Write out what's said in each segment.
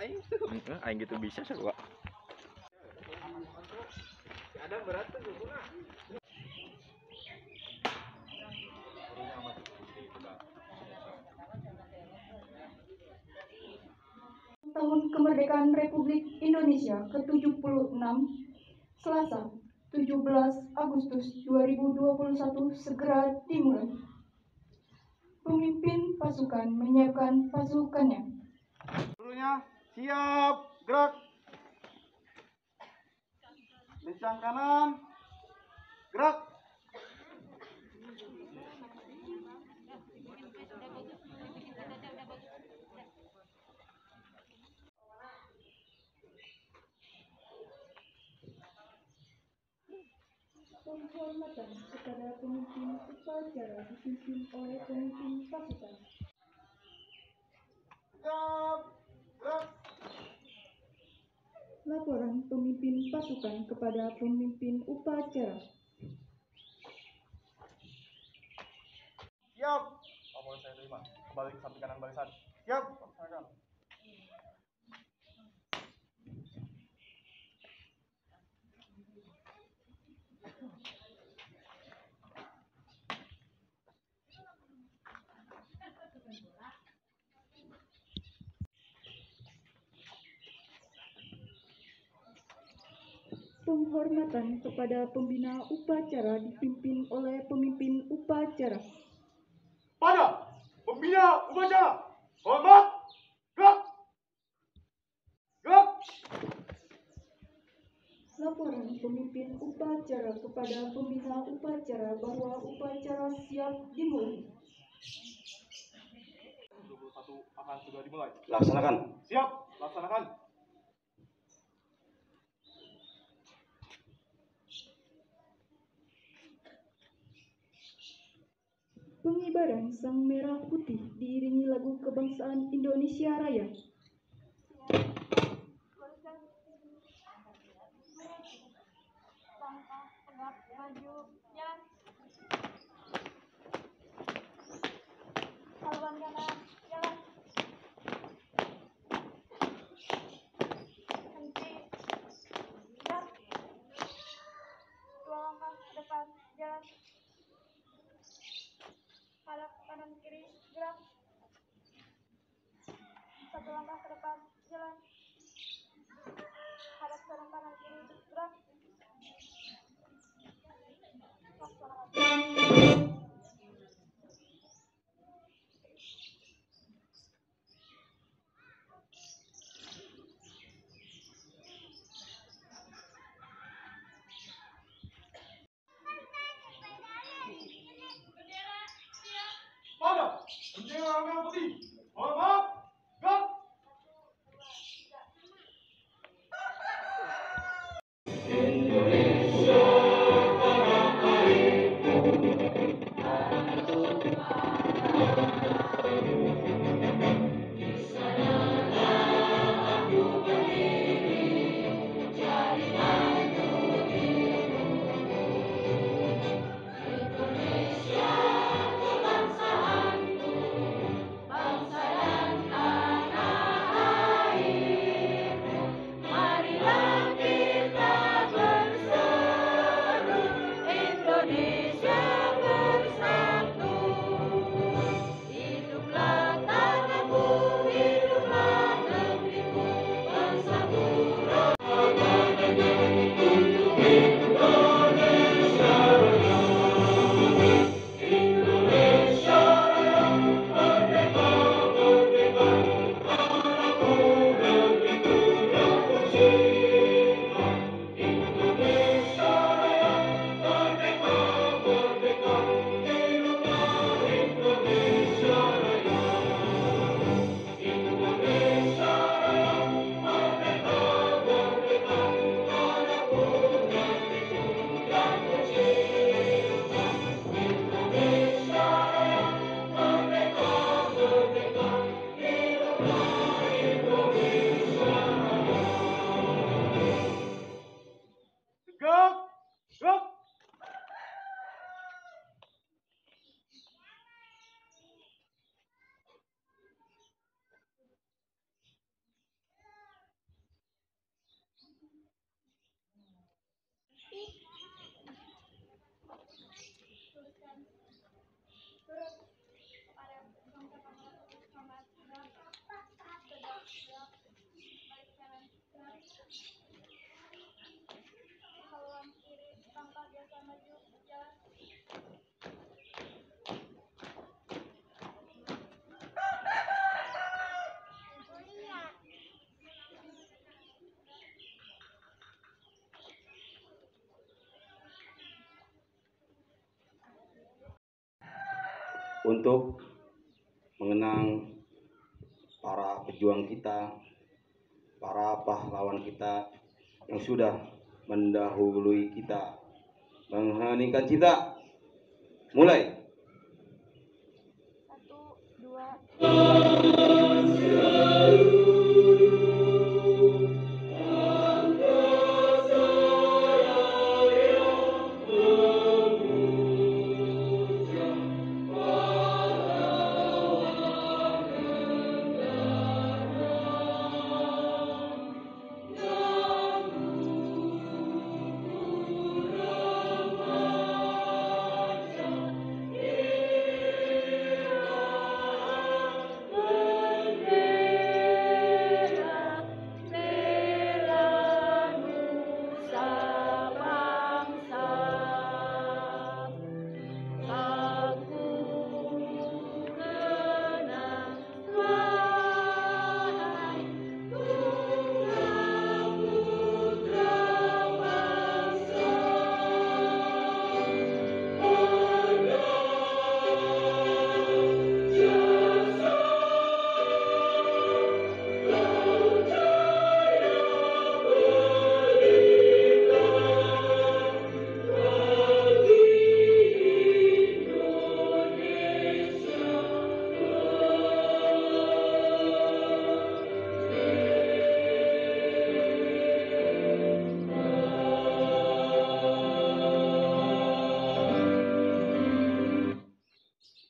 aing tuh. Aing gitu bisa sarua. Ada berat tuh guna. Tahun Kemerdekaan Republik Indonesia ke-76, Selasa, 17 Agustus 2021 segera dimulai. Pemimpin pasukan menyiapkan pasukannya. Seluruhnya siap, gerak. Lincang kanan, gerak. Penghormatan kepada pemimpin upacara dipimpin oleh pemimpin pasukan. Siap, gerak. Laporan pemimpin pasukan kepada pemimpin upacara. Siap. Boleh saya terima. Kembali ke samping kanan barisan. Siap. Laksanakan. Penghormatan kepada pembina upacara dipimpin oleh pemimpin upacara. Pada pembina upacara, hormat, gerak. Gerak. Laporan pemimpin upacara kepada pembina upacara bahwa upacara siap dimulai. 21 akan sudah dimulai. Laksanakan. Siap, laksanakan. Pengibaran Sang Merah Putih diiringi lagu kebangsaan Indonesia Raya. Langkah tegap maju, jalan. Haluan kanan, jalan. Henti, gerak. 2 langkah ke depan, jalan. Hadap kanan kiri, gerak. 1 langkah ke depan, jalan. Hadap sarung kanan kiri, gerak. Pada bendera merah putih, hormat, gerak. Bangsa dan Turut kepada bangsa hormat gerak tegak gerak balik kanan gerak haluan kiri langkah biasa maju jalan untuk mengenang para pejuang kita, para pahlawan kita yang sudah mendahului kita, mengheningkan cipta. Mulai. 1, 2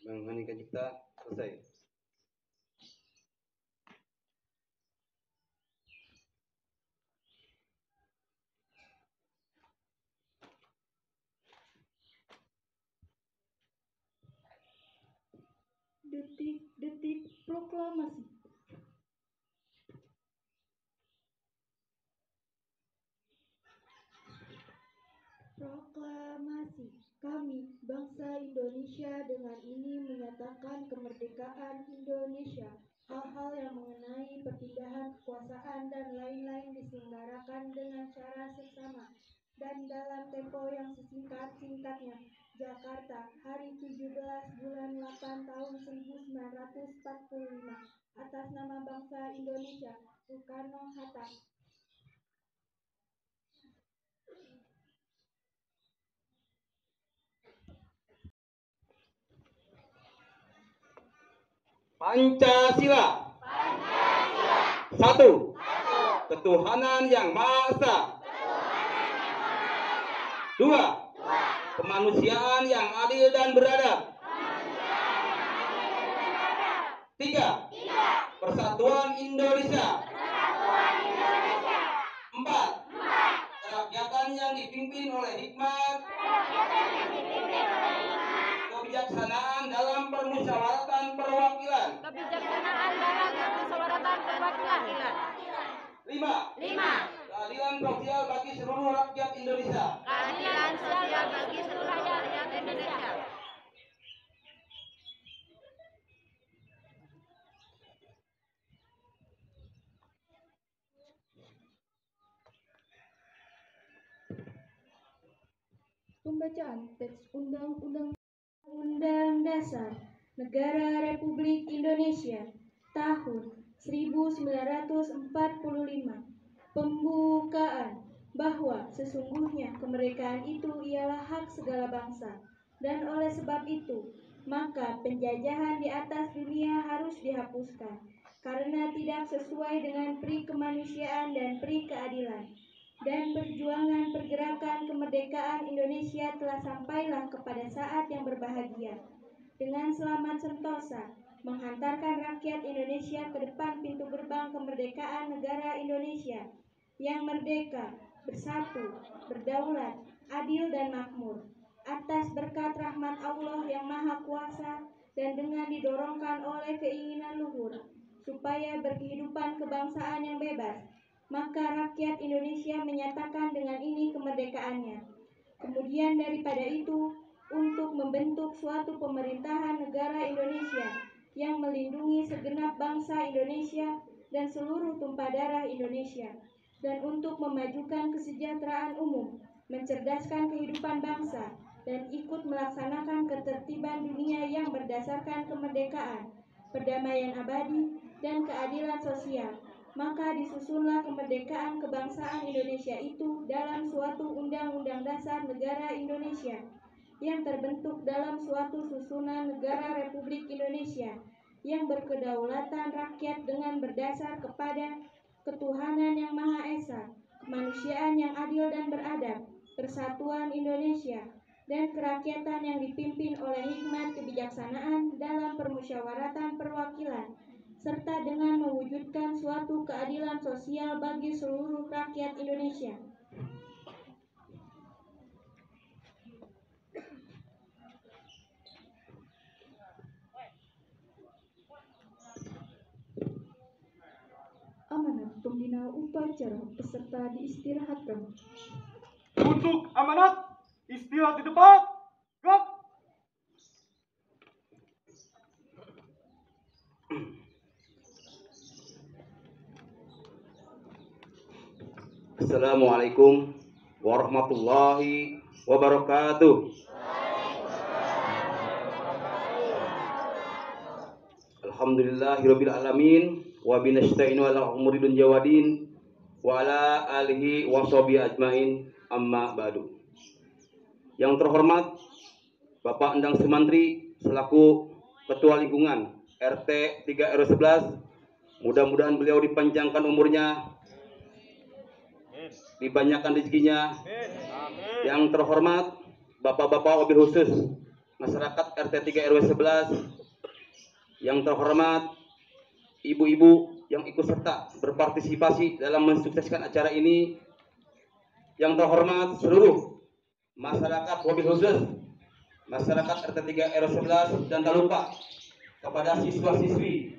Mengheningkan cipta. Selesai. Detik-detik proklamasi. Proklamasi. Kami, bangsa Indonesia, dengan ini menyatakan kemerdekaan Indonesia. Hal-hal yang mengenai perpindahan kekuasaan dan lain-lain diselenggarakan dengan cara seksama dan dalam tempo yang sesingkat-singkatnya. Jakarta, hari 17 bulan 8 tahun 1945. Atas nama bangsa Indonesia, Soekarno-Hatta. Pancasila. Satu. Ketuhanan yang Maha Esa. Dua. Kemanusiaan yang adil dan beradab. Tiga. Persatuan Indonesia. Empat. Kerakyatan yang dipimpin oleh hikmat, kebijaksanaan dalam permusyawaratan perwakilan. Lima. Keadilan sosial bagi seluruh rakyat Indonesia. Pembacaan teks Undang-Undang Dasar Negara Republik Indonesia tahun 1945. Pembukaan bahwa sesungguhnya kemerdekaan itu ialah hak segala bangsa, dan oleh sebab itu maka penjajahan di atas dunia harus dihapuskan karena tidak sesuai dengan pri kemanusiaan dan pri keadilan. Dan perjuangan pergerakan kemerdekaan Indonesia telah sampailah kepada saat yang berbahagia. Dengan selamat sentosa, menghantarkan rakyat Indonesia ke depan pintu gerbang kemerdekaan negara Indonesia yang merdeka, bersatu, berdaulat, adil dan makmur. atas berkat rahmat Allah yang Maha Kuasa dan dengan didorongkan oleh keinginan luhur supaya berkehidupan kebangsaan yang bebas, maka rakyat Indonesia menyatakan dengan ini kemerdekaannya. Kemudian daripada itu, untuk membentuk suatu pemerintahan negara Indonesia yang melindungi segenap bangsa Indonesia dan seluruh tumpah darah Indonesia, dan untuk memajukan kesejahteraan umum, mencerdaskan kehidupan bangsa, dan ikut melaksanakan ketertiban dunia yang berdasarkan kemerdekaan, perdamaian abadi, dan keadilan sosial. Maka disusunlah kemerdekaan kebangsaan Indonesia itu dalam suatu Undang-Undang Dasar Negara Indonesia yang terbentuk dalam suatu susunan negara Republik Indonesia yang berkedaulatan rakyat dengan berdasar kepada ketuhanan yang Maha Esa, kemanusiaan yang adil dan beradab, persatuan Indonesia, dan kerakyatan yang dipimpin oleh hikmat kebijaksanaan dalam permusyawaratan perwakilan, serta dengan mewujudkan suatu keadilan sosial bagi seluruh rakyat Indonesia. Amanat pembina upacara peserta diistirahatkan. Untuk amanat, istirahat di tempat. Gerak. Assalamualaikum warahmatullahi wabarakatuh. Alhamdulillahirabbil alamin wa binasta'inu ala umuri dunya wadin wa ala alihi wa sahbihi ajmain, amma ba'du. Yang terhormat Bapak Endang Sumantri selaku Ketua Lingkungan RT 3 RW 11, mudah-mudahan beliau dipanjangkan umurnya, dibanyakan rezekinya. Yang terhormat Bapak-bapak wabil khusus masyarakat RT 3 RW 11, yang terhormat ibu-ibu yang ikut serta berpartisipasi dalam mensukseskan acara ini, yang terhormat seluruh masyarakat wabil khusus masyarakat RT 3 RW 11, dan tak lupa kepada siswa-siswi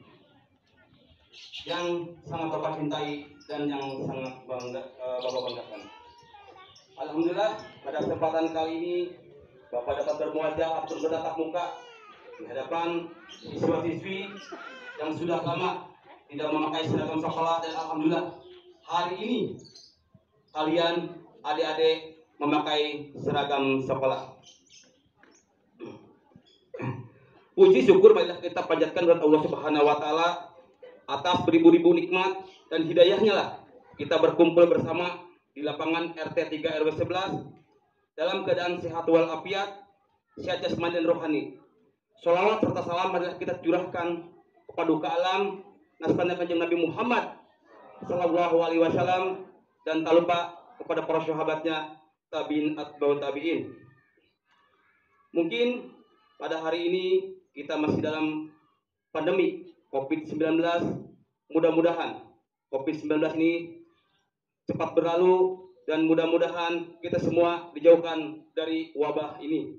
yang sangat Bapak cintai dan yang sangat Bapak banggakan. Alhamdulillah, pada kesempatan kali ini Bapak dapat bermuajah atau bertatap muka di hadapan siswa-siswi yang sudah lama tidak memakai seragam sekolah, dan alhamdulillah hari ini kalian adik-adik memakai seragam sekolah. Puji syukur marilah kita panjatkan kepada Allah Subhanahu wa taala atas beribu-ribu nikmat dan hidayahnya lah kita berkumpul bersama di lapangan RT 3 RW 11 dalam keadaan sehat walafiat, sehat jasmani dan rohani. Sholawat serta salam marilah kita curahkan kepada alam nasbana Kanjeng Nabi Muhammad sallallahu alaihi wasallam, dan tak lupa kepada para sahabatnya, tabiin atba'ut tabiin. Mungkin pada hari ini kita masih dalam pandemi COVID-19. Mudah-mudahan COVID-19 ini cepat berlalu dan mudah-mudahan kita semua dijauhkan dari wabah ini.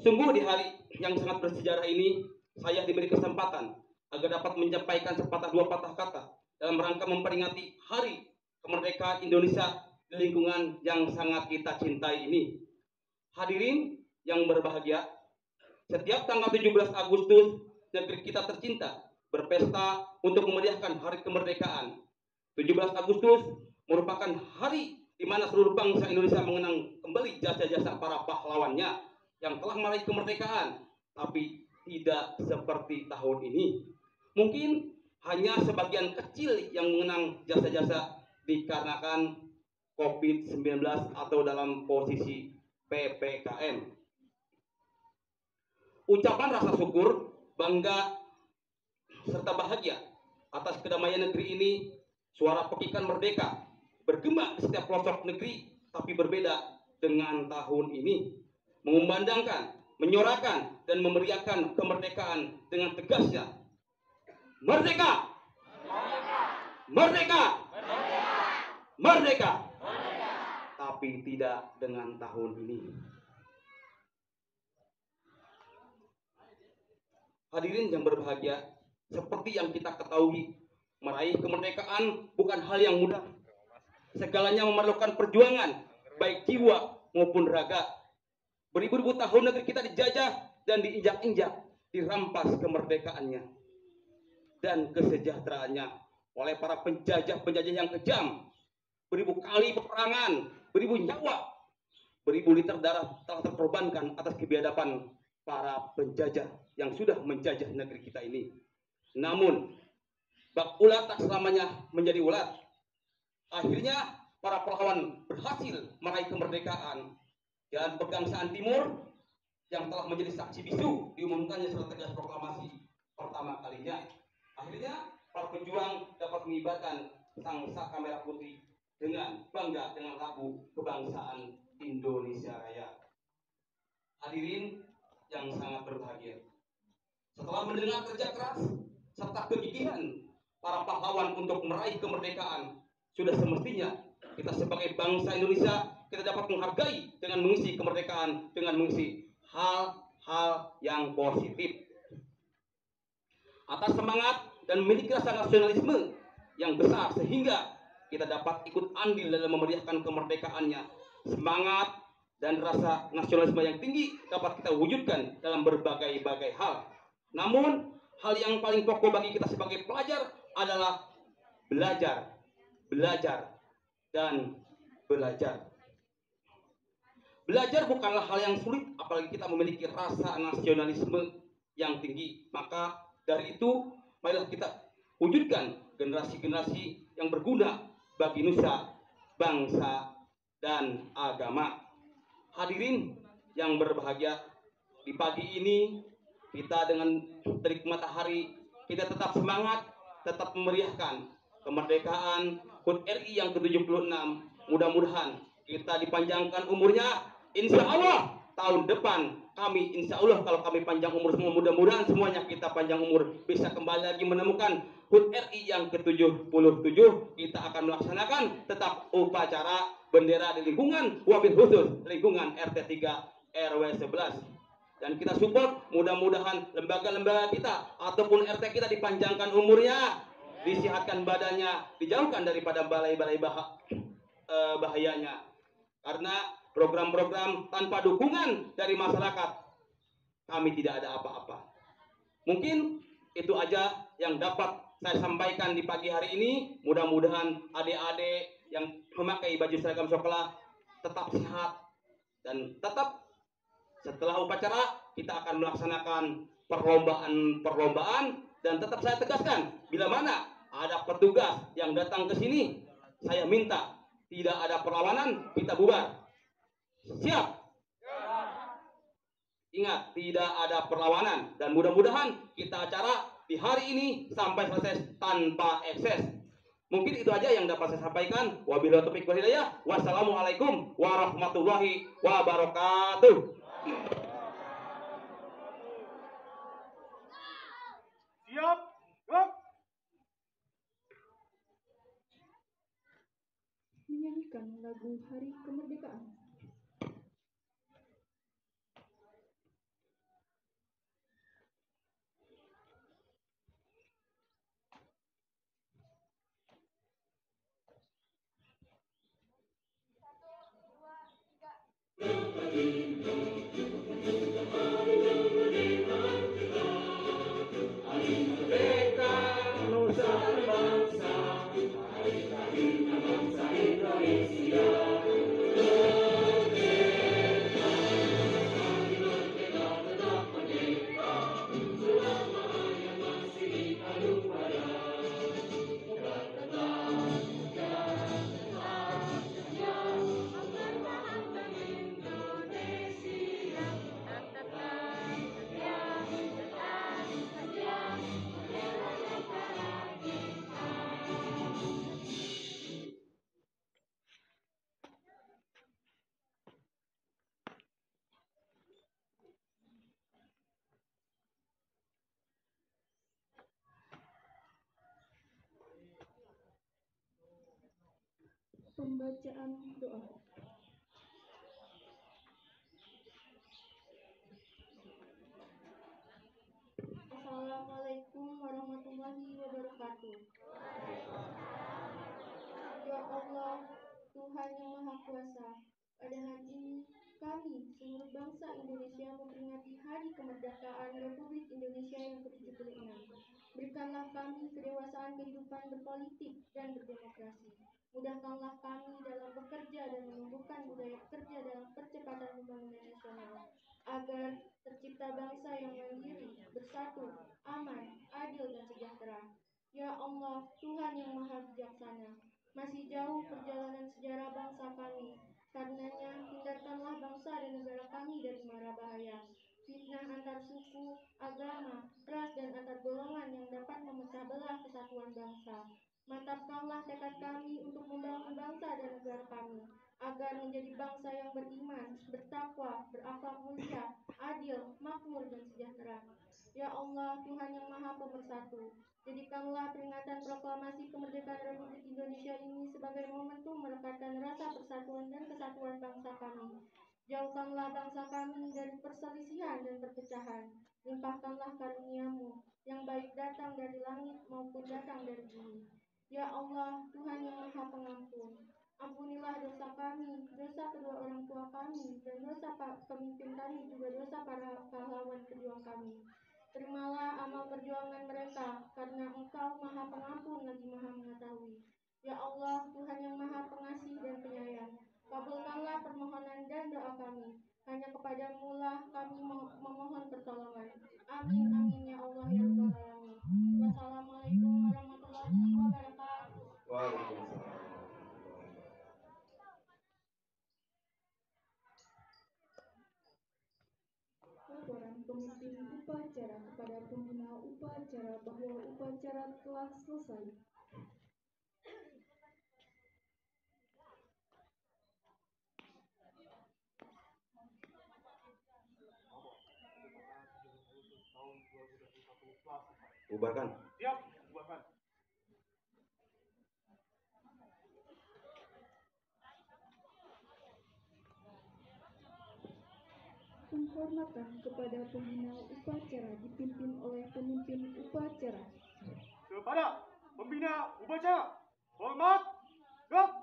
Sungguh di hari yang sangat bersejarah ini, saya diberi kesempatan agar dapat menyampaikan sepatah dua patah kata dalam rangka memperingati Hari Kemerdekaan Indonesia di lingkungan yang sangat kita cintai ini. Hadirin yang berbahagia, setiap tanggal 17 Agustus negeri kita tercinta berpesta untuk memeriahkan Hari Kemerdekaan. 17 Agustus merupakan hari di mana seluruh bangsa Indonesia mengenang kembali jasa-jasa para pahlawannya yang telah meraih kemerdekaan, tapi tidak seperti tahun ini. Mungkin hanya sebagian kecil yang mengenang jasa-jasa dikarenakan COVID-19 atau dalam posisi PPKM. Ucapan rasa syukur, bangga, serta bahagia atas kedamaian negeri ini, suara pekikan merdeka bergema di setiap pelosok negeri, tapi berbeda dengan tahun ini. Mengumandangkan, menyorakan, dan memeriahkan kemerdekaan dengan tegasnya. Merdeka! Merdeka! Merdeka! Tapi tidak dengan tahun ini. Hadirin yang berbahagia, seperti yang kita ketahui, meraih kemerdekaan bukan hal yang mudah. Segalanya memerlukan perjuangan, baik jiwa maupun raga. Beribu-ribu tahun negeri kita dijajah dan diinjak-injak, dirampas kemerdekaannya dan kesejahteraannya oleh para penjajah-penjajah yang kejam. Beribu kali peperangan, beribu nyawa, beribu liter darah telah terkorbankan atas kebiadaban para penjajah yang sudah menjajah negeri kita ini. Namun, bak ulat tak selamanya menjadi ulat. Akhirnya, para pahlawan berhasil meraih kemerdekaan. Dan Pegangsaan Timur yang telah menjadi saksi bisu diumumkannya surat tegas proklamasi pertama kalinya. Akhirnya, para pejuang dapat mengibarkan sang saka merah putih dengan bangga dengan lagu kebangsaan Indonesia Raya. Hadirin yang sangat berbahagia, setelah mendengar kerja keras serta kegigihan para pahlawan untuk meraih kemerdekaan, sudah semestinya kita sebagai bangsa Indonesia kita dapat menghargai dengan mengisi kemerdekaan dengan mengisi hal-hal yang positif. Atas semangat dan memiliki rasa nasionalisme yang besar sehingga kita dapat ikut andil dalam memeriahkan kemerdekaannya. Semangat dan rasa nasionalisme yang tinggi dapat kita wujudkan dalam berbagai-bagai hal. Namun, hal yang paling pokok bagi kita sebagai pelajar adalah belajar, dan belajar. Belajar bukanlah hal yang sulit, apalagi kita memiliki rasa nasionalisme yang tinggi. Maka dari itu, marilah kita wujudkan generasi-generasi yang berguna bagi nusa, bangsa, dan agama. Hadirin yang berbahagia, di pagi ini kita dengan terik matahari kita tetap semangat, tetap memeriahkan kemerdekaan HUT RI yang ke-76. Mudah-mudahan kita dipanjangkan umurnya. Insya Allah tahun depan kami, insya Allah kalau kami panjang umur semua, mudah-mudahan semuanya kita panjang umur, bisa kembali lagi menemukan HUT RI yang ke-77. Kita akan melaksanakan tetap upacara bendera di lingkungan, wabil khusus lingkungan RT 3 RW 11. Dan kita support, mudah-mudahan lembaga-lembaga kita ataupun RT kita dipanjangkan umurnya, disihatkan badannya, dijauhkan daripada balai-balai bahayanya. Karena program-program tanpa dukungan dari masyarakat, kami tidak ada apa-apa. Mungkin itu aja yang dapat saya sampaikan di pagi hari ini. Mudah-mudahan adik-adik yang memakai baju seragam sekolah tetap sehat. Dan tetap setelah upacara kita akan melaksanakan perlombaan. Dan tetap saya tegaskan, bila mana ada petugas yang datang ke sini, saya minta tidak ada perlawanan, kita bubar. Siap? Ingat, tidak ada perlawanan. Dan mudah-mudahan kita acara di hari ini sampai selesai tanpa ekses. Mungkin itu aja yang dapat saya sampaikan. Wabillahi taufiq wal hidayah. Wassalamualaikum warahmatullahi wabarakatuh. Siap, gerak. Menyanyikan lagu Hari Kemerdekaan. Pembacaan doa. Assalamualaikum warahmatullahi wabarakatuh. Ya Allah, Tuhan yang Maha Kuasa, pada hari ini kami, seluruh bangsa Indonesia, memperingati Hari Kemerdekaan Republik Indonesia yang ke-76. Berikanlah kami kedewasaan kehidupan berpolitik dan berdemokrasi. Mudahkanlah kami dalam bekerja dan menumbuhkan budaya kerja dalam percepatan pembangunan nasional, agar tercipta bangsa yang mandiri, bersatu, aman, adil, dan sejahtera. Ya Allah, Tuhan yang Maha Bijaksana, masih jauh perjalanan sejarah bangsa kami. Karenanya, hindarkanlah bangsa dan negara kami dari mara bahaya, fitnah antar suku, agama, ras, dan antar golongan yang dapat memecah belah kesatuan bangsa. Mantapkanlah tekad kami untuk membangun bangsa dan negara kami, agar menjadi bangsa yang beriman, bertakwa, berakhlak mulia, adil, makmur, dan sejahtera. Ya Allah, Tuhan yang Maha Pemersatu, jadikanlah peringatan proklamasi kemerdekaan Republik Indonesia ini sebagai momentum merekatkan rasa persatuan dan kesatuan bangsa kami. Jauhkanlah bangsa kami dari perselisihan dan perpecahan. Limpahkanlah karunia-Mu yang baik datang dari langit maupun datang dari bumi. Ya Allah, Tuhan yang Maha Pengampun, ampunilah dosa kami, dosa kedua orang tua kami, dan dosa pemimpin kami, juga dosa para pahlawan pejuang kami. Terimalah amal perjuangan mereka, karena Engkau Maha Pengampun lagi Maha Mengetahui. Ya Allah, Tuhan yang Maha Pengasih dan Penyayang, kabulkanlah permohonan dan doa kami. Hanya kepadamu lah kami memohon pertolongan. Amin, amin, ya Allah, ya Rabbal Alamin. Wassalamualaikum warahmatullahi wabarakatuh. Waalaikumsalam. Laporan pemimpin upacara kepada pembina upacara bahwa upacara telah selesai. Bubarkan. Siap, bubarkan. Penghormatan kepada pembina upacara dipimpin oleh pemimpin upacara. Kepada pembina upacara, hormat, gerak.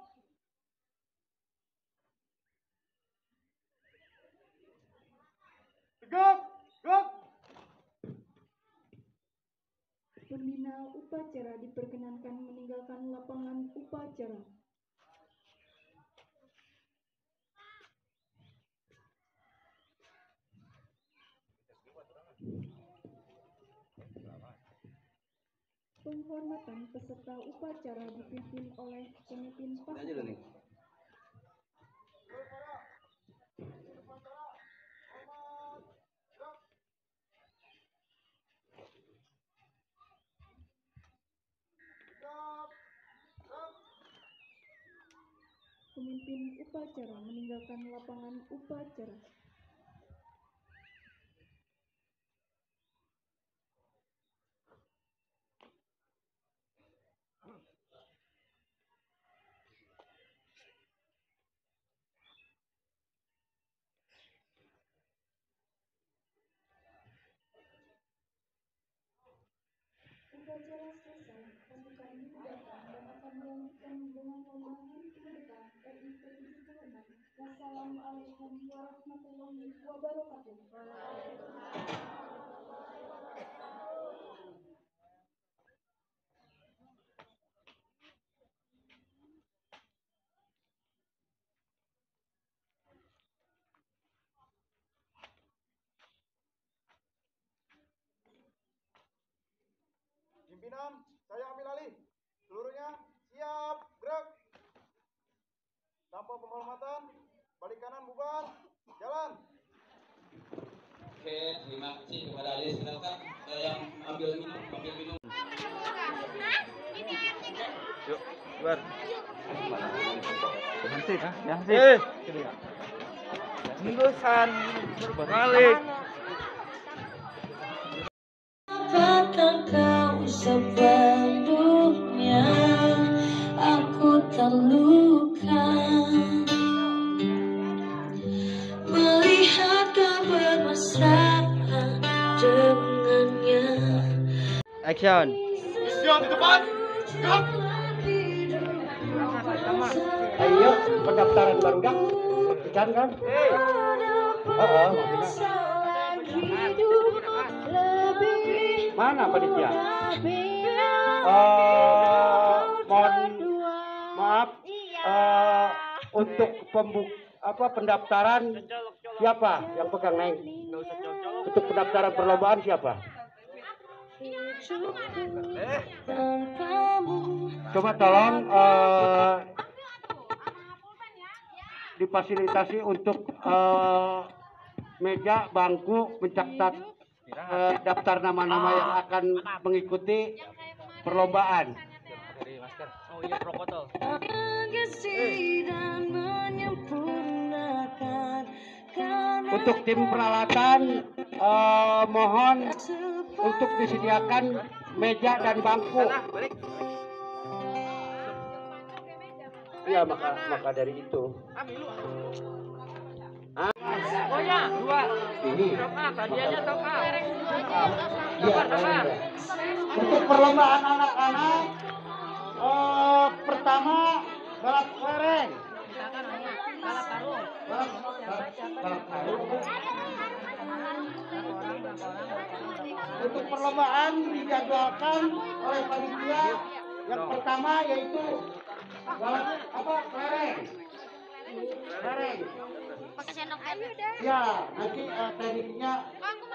Tegak, gerak. Pembina upacara diperkenankan meninggalkan lapangan upacara. Penghormatan peserta upacara dipimpin oleh pemimpin pasukan. Pemimpin upacara meninggalkan lapangan upacara. Upacara selesai, pasukan dibubarkan dan akan melanjutkan dengan membangun kemerdekaan RI ke-76. Wassalamualaikum warahmatullahi wabarakatuh. Pimpinan, saya ambil alih. Seluruhnya siap, gerak. Tanpa penghormatan, balik kanan bubar, jalan. Oke, terima kasih kepada adik. Silakan yang ambil minum. Yuk, bubar. Hembusan, balik. Apakah kau sebelumnya aku terluka melihat kau bermesra dengannya. Son. Siap di depan. Gerak. Ayo, pendaftaran baru dah. Ikan kan? Mana panitia? Mohon maaf. Untuk pendaftaran siapa yang pegang naik? Untuk pendaftaran perlombaan siapa? Coba tolong difasilitasi untuk meja, bangku, mencatat daftar nama-nama yang akan mengikuti perlombaan. Oh iya, protokol. Untuk tim peralatan mohon untuk disediakan meja dan bangku. Iya, maka dari itu. Oh ya, 2. Ini. Hadiahnya total. Iya, untuk perlombaan anak-anak pertama balap kelereng. Balap karung. Untuk perlombaan dijadwalkan oleh panitia yang pertama yaitu balap kelereng. Pakai sendok aja. Ya, nanti tekniknya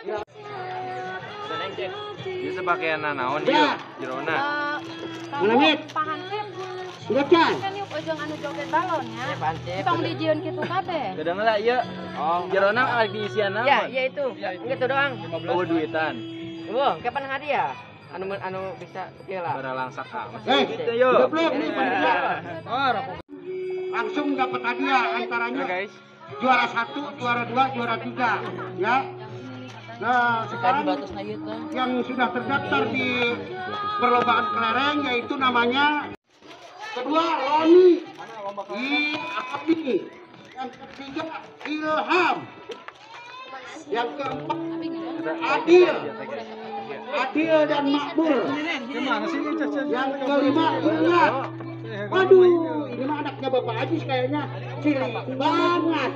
ya. Bisa pakai naon Ya. Jerona. Mana mit? Pak Hansip. Enggak can. Kan yuk ujung anu joget balon ya. Ya pancet. Tong dijieun kitu kabeh. Gedang lah ieu. Oh, Jerona lagi isian nama. Ya, ya itu. Gitu doang. Oh, duitan. Wah, kapan hadiah? Anu bisa oke lah. Bara langsak ah. Gitu yuk. udah belum nih panitia. Langsung dapat hadiah antaranya guys. juara 1, juara 2, juara 3 ya. Nah, sekarang yang sudah terdaftar di perlombaan kelereng yaitu namanya kedua Roni, Abi, yang ketiga Ilham, yang keempat Adil dan Makmur, yang kelima Ingat. Waduh, ini mah anaknya Bapak Ajis kayaknya cilik banget.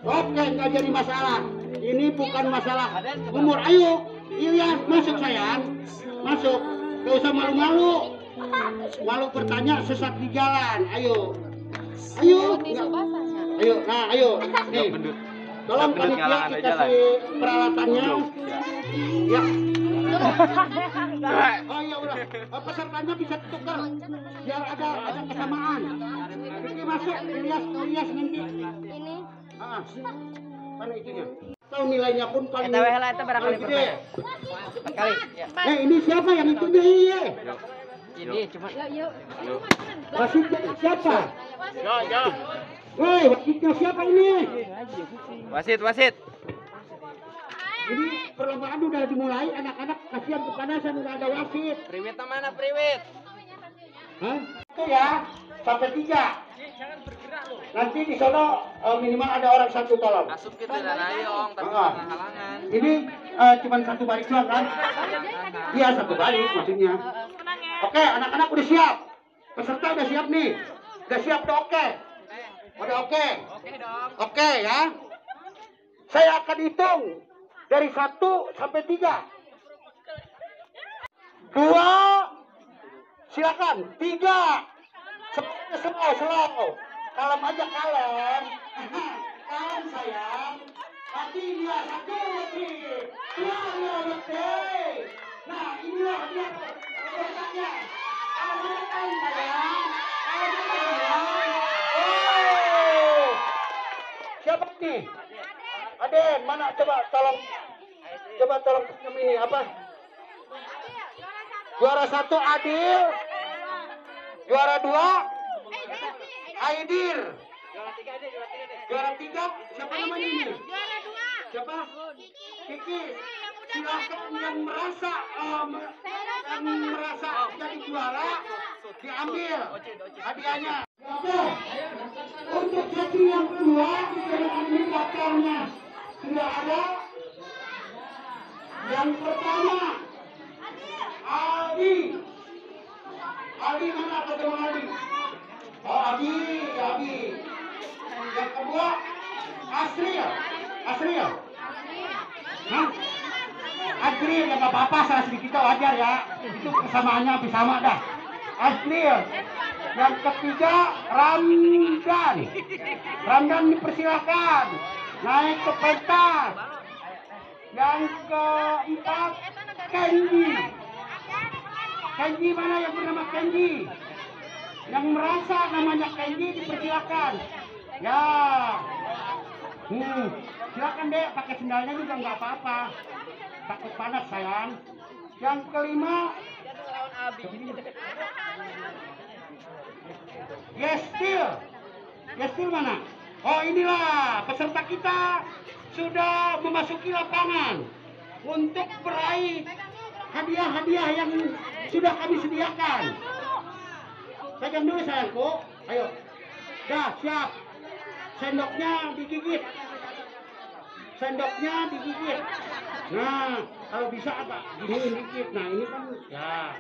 Oke, nggak jadi masalah. Ini bukan masalah umur. Ayo, Ilyas, masuk sayang. Masuk. Gak usah malu-malu. Malu bertanya sesat di jalan. Ayo. Ayo. Ayo, nah ayo. Nih. Tolong panitia dikasih peralatannya. Ya. Oh iya udah. Pesertanya bisa tukar biar ada kesamaan. Ini masuk Ilyas nanti. Ini. Mana itunya? Tahu nilainya pun paling gede. 4 kali. Ya. Ini siapa yang itunya iya? Ini cuma yuk. Wasitnya siapa? Yo. Woi, wasitnya siapa ini? Wasit. Ini perlombaan udah dimulai, anak-anak kasihan kepanasan udah ada wasit. Priwit mana priwit? Hah? Itu ya, sampai 3. Nanti di sono minimal ada orang 1 tolong. Asup gitu dan ayo, tapi halangan. Ini cuma 1 baris doang kan? Iya, 1 baris maksudnya. Oke, anak-anak udah siap. Peserta udah siap nih. Udah siap udah oke. Udah oke. Oke ya. Saya akan hitung dari 1 sampai 3. 2. Silakan. 3. Slow. Kalem aja kalem. Kalem sayang. Nanti dia 1 lebih. 2 lebih. Nah inilah dia pesertanya. Kalem sayang. Oh. Siapa ini? Aden, mana coba tolong pinjam ini apa? Juara 1 Adil. Juara 2 Aidir. Juara 3 siapa namanya ini? Juara 2. Siapa? Kiki. Silakan yang merasa jadi juara diambil hadiahnya. Oke. Untuk sesi yang kedua ini daftarnya sudah ada. Yang pertama Aldi. Aldi mana ketemu Aldi? Oh Aldi, ya Aldi. Yang kedua Asril. Asril. Hah? Asril ya apa-apa, salah sedikit wajar ya. Itu kesamaannya hampir sama dah. Asril. Yang ketiga Ramdan. Ramdan dipersilakan naik ke pentas. Yang keempat Kenji. Kenji mana yang bernama Kenji? Yang merasa namanya Kenji dipersilakan. Ya. Silakan deh, pakai sendalnya juga nggak apa-apa. Takut panas sayang. Yang kelima Yestil. Yestil mana? Oh inilah peserta kita sudah memasuki lapangan untuk meraih hadiah-hadiah yang sudah kami sediakan. Pegang dulu sayangku. Ayo. Dah siap. Sendoknya digigit. Sendoknya digigit. Nah, kalau bisa agak giniin dikit. Nah, ini kan ya.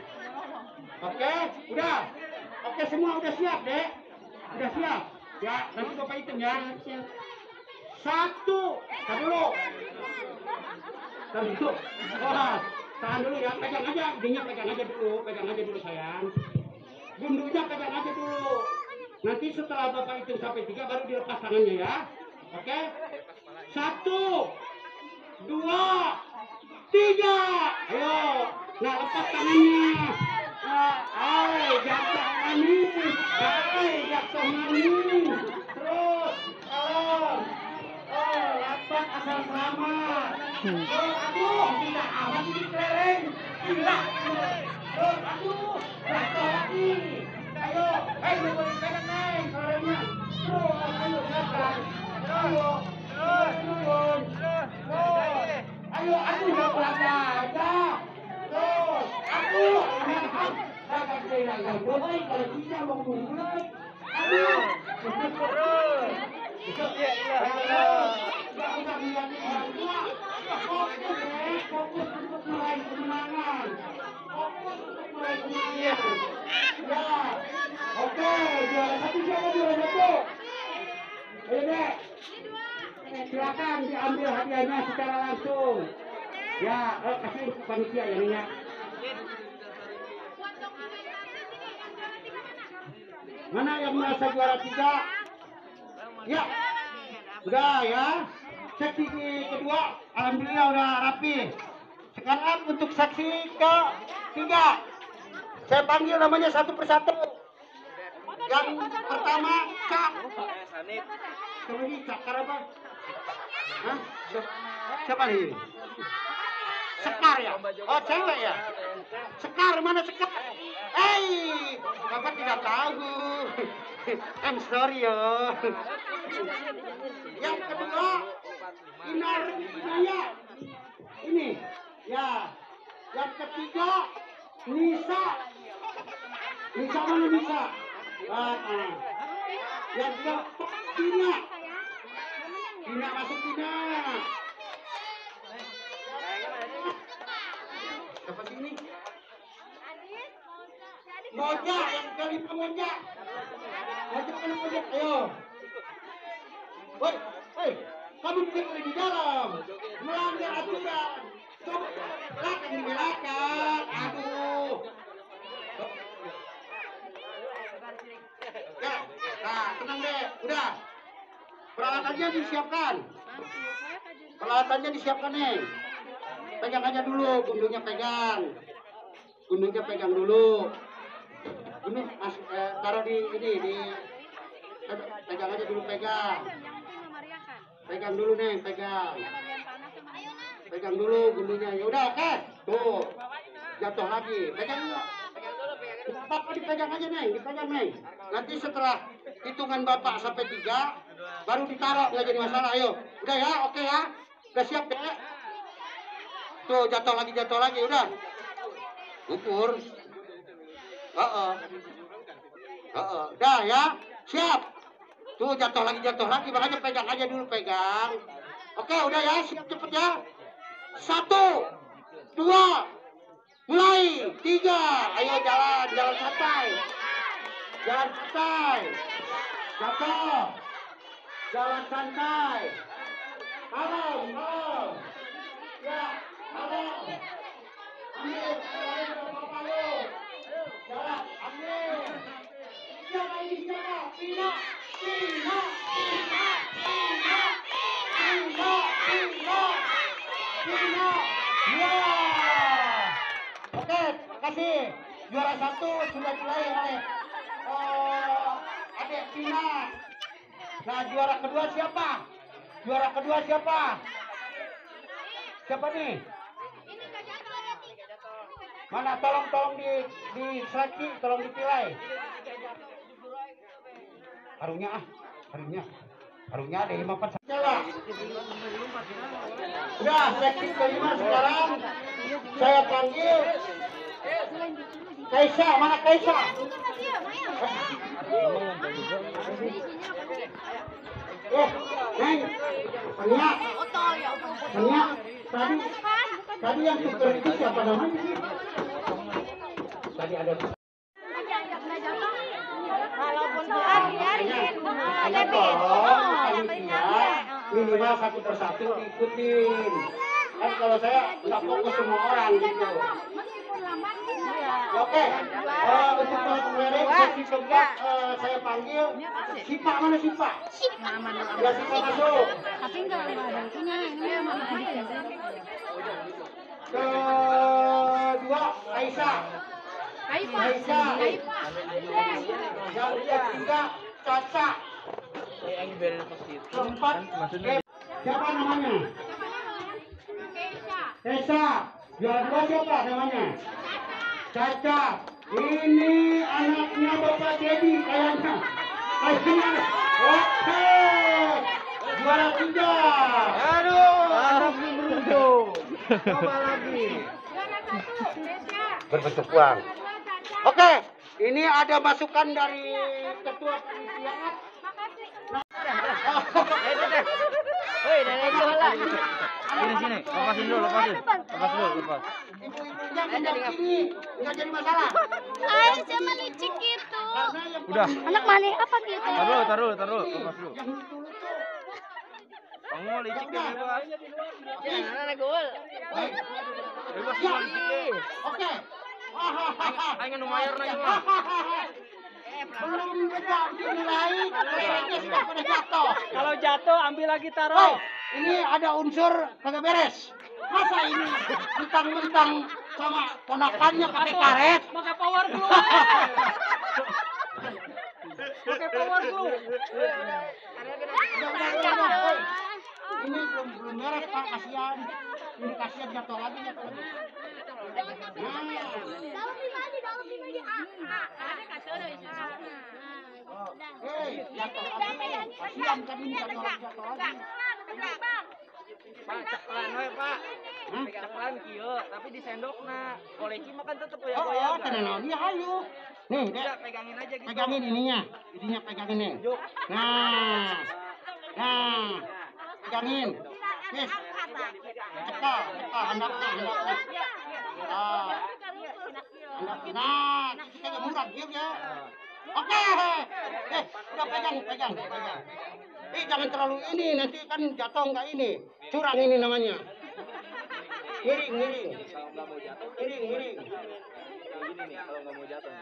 Oke, udah. Oke, semua udah siap, Dek. Udah siap. Ya, nanti Bapak hitung ya. 1. Tahan dulu. Tahan dulu. Wah, tahan dulu ya. Pegang aja. Ininya pegang aja dulu. Pegang aja dulu sayang. Gundunya pegang aja dulu. Nanti setelah Bapak hitung sampai 3 baru dilepas tangannya ya. Oke? 1, 2, 3. Ayo. Nah, lepas tangannya. Jatuh manis. Jatuh manis. Terus. Lapak asal selamat. Aduh, tidak amat ini kelereng. Gila. Aduh, jatuh lagi. Ayo, pegang naik kelerengnya. Ayo, jalan. Ayo, aduh, jatuh lagi aja. Terus, aduh, jangan kehilangan boy, kalau bisa mau mulai. Aduh, terus. Nggak usah ngeliatin orang tua. Fokus untuk meraih kemenangan. Fokus untuk meraih kemenangan. Ya, oke, juara 1 siapa juara 1? Ayo deh. Silakan diambil hadiahnya secara langsung. Ya, kasih panitia ya Nia. Mana yang merasa juara 3? Ya, udah ya. Seksi kedua, alhamdulillah udah rapi. Sekarang untuk seksi ke-3, saya panggil namanya satu persatu. Yang pertama Cak. Ini Cakar apa? Hah? Siapa nih? Sekar ya? Oh cewek ya? Sekar, mana Sekar? Bapak tidak tahu. I'm sorry yo. Yang kedua Inar Inaya. Ini ya. Yang ketiga Nisa. Nisa mana Nisa? Yang keempat Dina. Dina masuk Dina. Dapat ini. Moja, yang kelima Moja. Moja mana Moja? Ayo. Woi, kamu tidak boleh di dalam. Melanggar aturan. Coba belakang di belakang. Aduh. Ya, nah tenang deh, udah. Peralatannya disiapkan. Peralatannya disiapkan nih. Pegang aja dulu, gundunya pegang. Gundunya pegang dulu. Gundu taruh di ini di. Pegang aja dulu pegang. Pegang dulu nih, pegang. Pegang dulu gundunya. Ya udah, oke. Tuh. Jatuh lagi. Pegang dulu. Bapak dipegang aja nih, dipegang nih. Nanti setelah hitungan Bapak sampai 3 baru ditaruh, nggak jadi masalah. Ayo. Udah ya, oke ya. Udah siap deh. Tuh, jatuh lagi, udah. Ukur. Udah ya. Siap. Tuh jatuh lagi, makanya pegang aja dulu, pegang. Oke, udah ya, siap cepet ya. 1, 2, Mulai. 3. Ayo jalan santai. Jalan santai. Jatuh. Jalan santai. Kalem. Ya, kalem. Ambil. Jalan, ambil. Siapa ini siapa? Pina. Oke, makasih. Juara 1 sudah diraih oleh adik Pina. Nah, juara kedua siapa? Siapa nih? Mana tolong di seleksi, tolong dipilih. Harungnya ada 5 coba. Udah, seleksi kelima sekarang saya panggil Kaisa. Mana Kaisa? Neng, Tania, tadi yang tuker itu siapa namanya sih? Tadi ada. Walaupun biarin. Minimal 1 persatu diikutin. Kan kalau saya nggak fokus semua orang gitu. Oke, untuk penglereng sesi keempat saya panggil Sipa. Mana Sipa? Ya, Sipa masuk. Tapi enggak ada itunya. Ini mana adik ya? Kedua Kaisa. Yang ketiga Caca. Keempat siapa namanya? Kaisa. Juara 2 siapa namanya? Caca. Ini anaknya Bapak Dedi kayaknya. Oke. Juara 3. Aduh, anaknya beruntung. Coba lagi. Berbentuk uang. Oke, ini ada masukan dari ketua panitia. Sini, lepasin dulu. Lepas. Ibu-ibunya pindah sini, nggak jadi masalah. Ay, sama licik gitu. Udah. Anak mana apa gitu? Taruh. Lepas dulu. Kamu mau licik ya, bebas. Jangan gol. Bebas mau licik. Oke. Ayo numayar lagi, Bang. Belum dinilai, kayaknya sudah pada jatuh. Kalau jatuh ambil lagi taruh. Ini ada unsur kagak beres. Masa ini mentang-mentang sama ponakannya pakai karet? Pakai power glue. Pakai power glue. Udah. Ini belum beres Pak, kasihan. Ini kasihan jatuh lagi. Dalam pribadi. Ada kasur di sana. Jatuh lagi. Kasihan kan ini jatuh lagi. Pak, caklan we, Pak. Caklan kieu, tapi disendokna. Koleci makan tetep ya Oh, goyang. tenang. Iya, ayo. Nih, Udah pegangin aja gitu. pegangin ininya pegangin nih. Nah, pegangin. Yes. Cekel, handapnya. Nah, kayak murah dia ya. Oke. Udah pegang. Jangan terlalu ini, nanti kan jatuh nggak ini. Curang ini namanya. Miring. Gini nih, kalau nggak mau jatuh.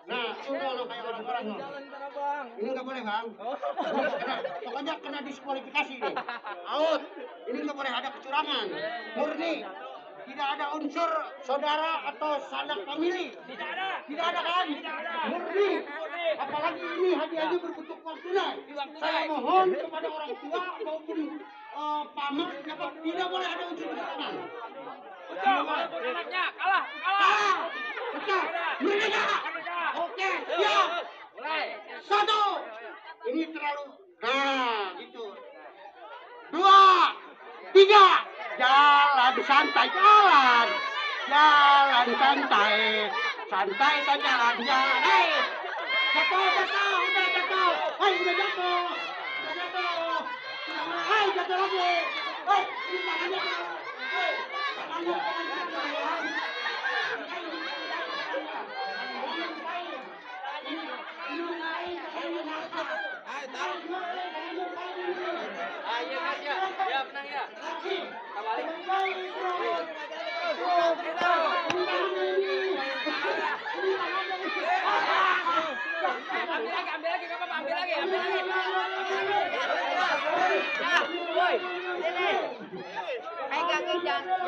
Nah, udah lo kayak orang-orang lo. Ini nggak boleh Bang. Pokoknya kena diskualifikasi nih. Out. Ini nggak boleh ada kecurangan. Murni. Tidak ada unsur saudara atau sanak famili. Tidak ada kan? Murni. Apalagi ini hadiahnya berbentuk uang tunai. Saya mohon kepada orang tua maupun paman tidak boleh ada unsur kecurangan. Anaknya kalah. Betul. Merdeka. Oke, siap. Satu. Ini terlalu. Nah, gitu. 2, 3. Jalan santai. Santai jalan. Hei. Jatuh. Udah jatuh. Hei, jatuh lagi. Ayo Mas ya. Ya menang ya. Ambil lagi, enggak apa-apa, ambil lagi. Ya, woi. Sini. Ayo kaki jangan.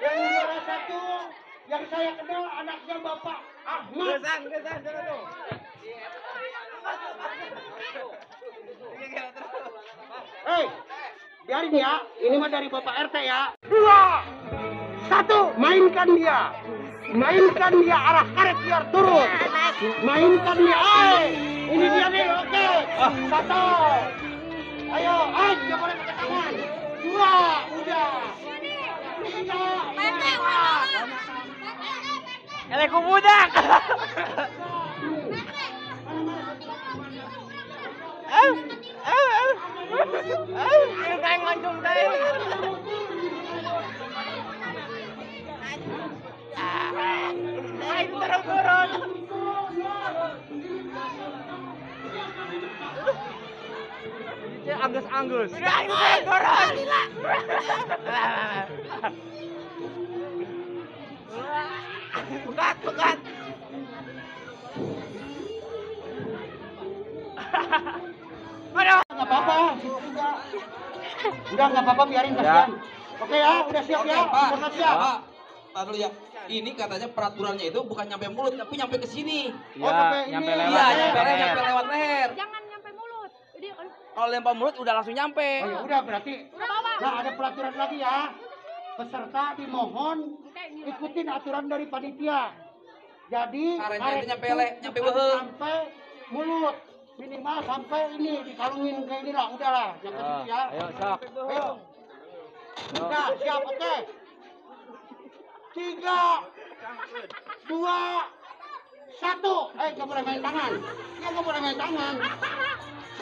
Yang juara satu yang saya kenal anaknya Bapak Ahmad. Gesan sana tuh. Hei, biarin ya. Ini mah dari Bapak RT ya. 2, 1, mainkan dia. Mainkan dia arah karet biar turun. Mainkan dia. Ini dia nih, oke. 1. Ayo, dia boleh pakai tangan. 2, udah. 3. Eleku budak. Ini kayak ngancung tadi. Itu turun. Ini Anggus. Turun. Pegat. Aduh. Nggak apa-apa. Udah nggak apa-apa, biarin kasihan. Oke ya, udah siap ya. Semua siap. Pak dulu ya. Ini katanya peraturannya itu bukan nyampe mulut tapi nyampe ke sini. Nyampe lewat. Iya, nyampe lewat leher. Jangan nyampe mulut. Kalau lempar mulut udah langsung nyampe. Oh, ya udah berarti. Nah, ada peraturan lagi ya. Peserta dimohon ikutin aturan dari panitia. Jadi karet nyampe wehe. Sampai mulut. Minimal sampai ini dikalungin kayak ini lah. Udahlah, yang ke situ ya. Ayo, sok. Ayo. Udah, siap, oke. 3, 2, 1. Nggak boleh main tangan. Ya, nggak boleh main tangan.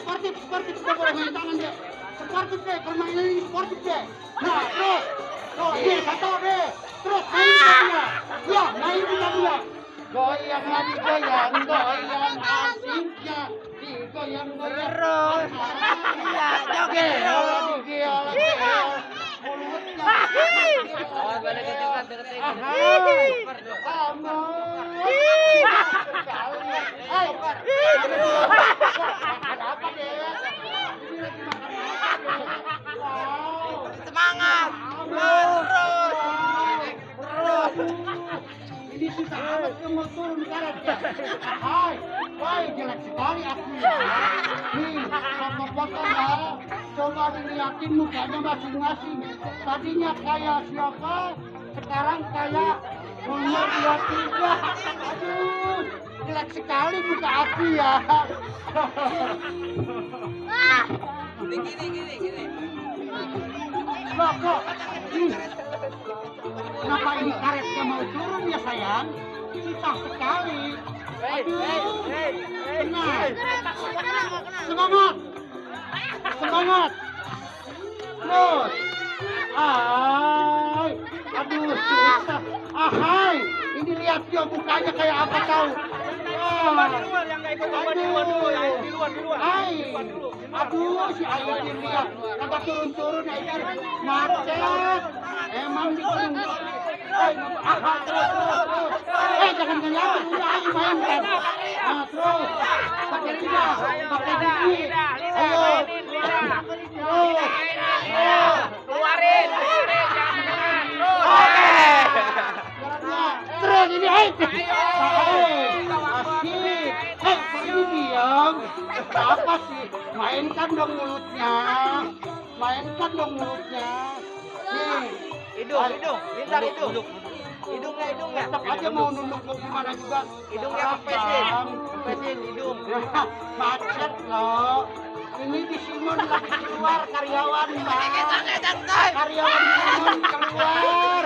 Sportif, nggak boleh main tangan dia. Sportif deh, permainan ini sportif deh. Nah, terus. Tuh, ini 1 deh. Terus main dia. Ya, main dia. Goyang lagi, goyang asiknya. Digoyang. Terus. Ya, joget. Gila. Mulutnya. Awas pada deketin. Ada apa deh? Semangat. Terus. Ini susah amat mau turun karet ya. Hai, jelek sekali aku ya. Nih, foto-foto ya. Coba dilihatin mukanya masing-masing. Tadinya kayak siapa, sekarang kayak nomor 23. Aduh, jelek sekali muka aku ya. Gini. Loh, kok? Kenapa ini karetnya mau turun ya sayang? Susah sekali. Aduh. Tenang. Semangat. Terus. Aduh, susah. Ini lihat dia mukanya kayak apa tahu? Yang nggak ikut lomba di luar dulu, yang di luar. Aduh, si Ayu lihat. Kagak turun-turun aja. Macet. Emang dikurung. Terus. Jangan ngeliatin, udah ayo mainkan. Nah, terus. Pakai lidah. Pakai gigi. Ayo. Keluarin. Terus ini, asik. Ini diam. Apa sih? Mainkan dong mulutnya. Nih. Hidung. Bintang hidung. Hidungnya. Tetap aja mau nunduk ke gimana juga. Hidungnya kepesin hidung. Macet loh. Ini di Simon lagi keluar karyawan, Mbak. Karyawan Simon keluar.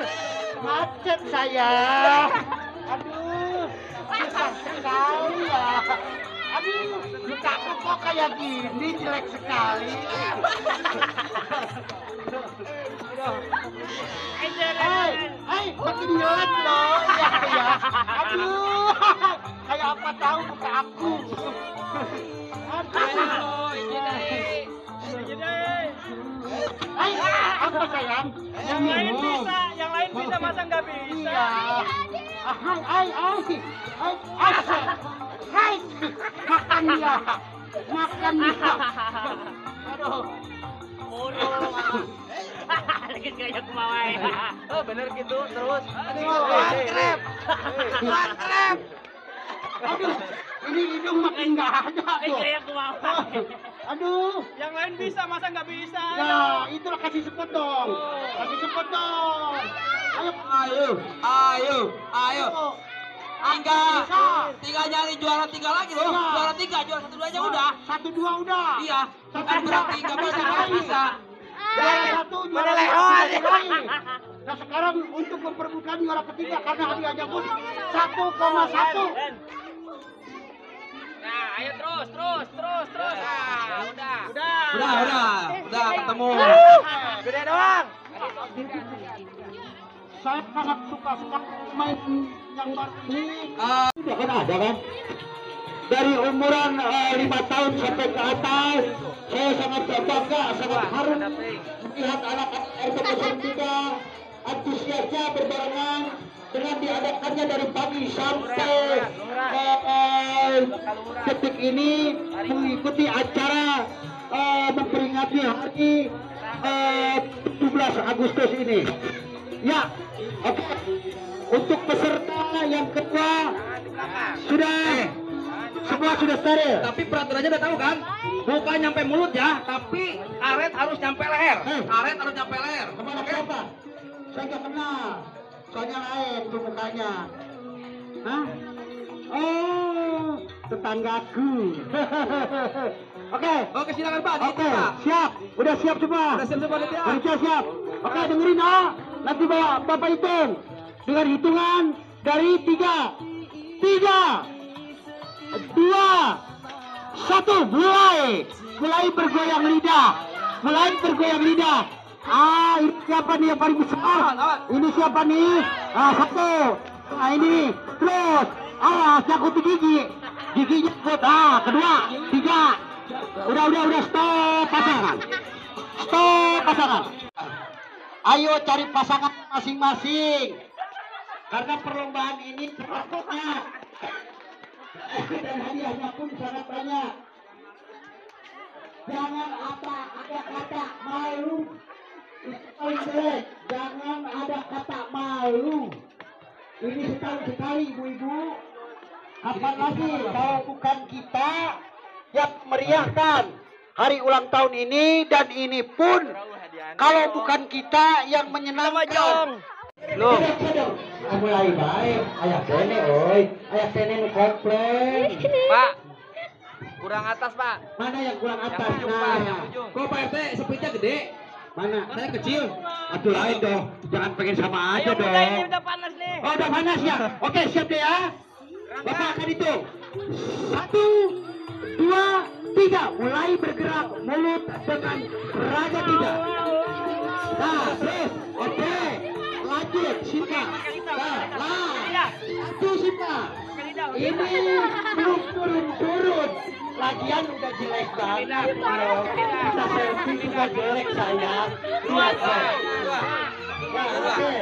Macet saya. Aduh, susah sekali ya. Aduh, mukaku kok kayak gini, jelek sekali. Hai, makin jelek loh. Ya. Aduh, kayak apa tahu muka aku. Hai, apa sayang? Yang lain bisa, masa nggak bisa? Iya. Hai, makan dia. Aduh. Lagi kayak kumawai. Oh bener gitu terus. Krep. Aduh, ini hidung makin nggak ada tuh. Kayak kumawai. Aduh. Yang lain bisa, masa nggak bisa? Ya, itulah kasih sepot dong. Kasih sepot dong. Ayo. Tiga nyari juara 3 lagi loh. Juara 3, juara 1 aja udah. 1-2 udah. Iya. Berarti nggak bisa. Juara 1, juara 2 Nah sekarang untuk memperebutkan juara ketiga karena hadiahnya pun 1,1. Nah, ayo terus. Nah, Udah ketemu. Gede doang. Saya sangat suka sekali main yang baru ini. Sudah kan ada kan? Dari umuran 5 tahun sampai ke atas, saya sangat bangga, sangat haru melihat anak-anak RT 03 antusiasnya berbarengan dengan diadakannya dari pagi sampai detik ini mengikuti acara memperingati hari 17 Agustus ini. Ya, oke. Untuk peserta yang kedua semua sudah steril. Tapi peraturannya udah tahu kan? Bukan nyampe mulut ya, tapi karet harus nyampe leher. Karet harus nyampe leher. Kemana siapa? Saya nggak kenal. Soalnya lain tuh mukanya. Hah? Oh, tetanggaku. Oke, silakan Pak. Oke, siap. Udah siap semua. Udah siap semua ya. Udah siap. Oke, dengerin ah. Nanti Bapak hitung dengan hitungan dari 3, 2, 1, mulai bergoyang lidah. Ini siapa nih yang paling besar? Ini siapa nih? 1. Nah ini terus. Cakuti giginya ikut. Kedua, 3. Udah stop pasangan. Ayo cari pasangan masing-masing. Karena perlombaan ini sepatutnya dan hadiahnya pun sangat banyak. Jangan ada kata malu. Itu paling jelek. Jangan ada kata malu. Ini sekali ibu-ibu. Kapan lagi kalau bukan kita yang meriahkan hari ulang tahun ini, dan ini pun kalau bukan kita yang menyenangkan. Loh. Mulai baik, ayah sene nu komplain. Pak. Kurang atas, Pak. Mana yang kurang atas? Yang ujung. Kok Pak RT sepitnya gede? Mana? Saya kecil. Aduh lain dong. Jangan pengen sama aja Ayo, dong. ini udah panas nih. Oh, udah panas ya? Oke, siap deh ya. Bapak akan hitung. 1, 2, 3. Mulai bergerak mulut dengan raga 3. Nah, terus. Oke. Lanjut, Sinta. Itu Sinta. Ini belum turun. Lagian udah jelek banget. Kita selfie juga jelek sayang. Lihat saya. Nah, oke.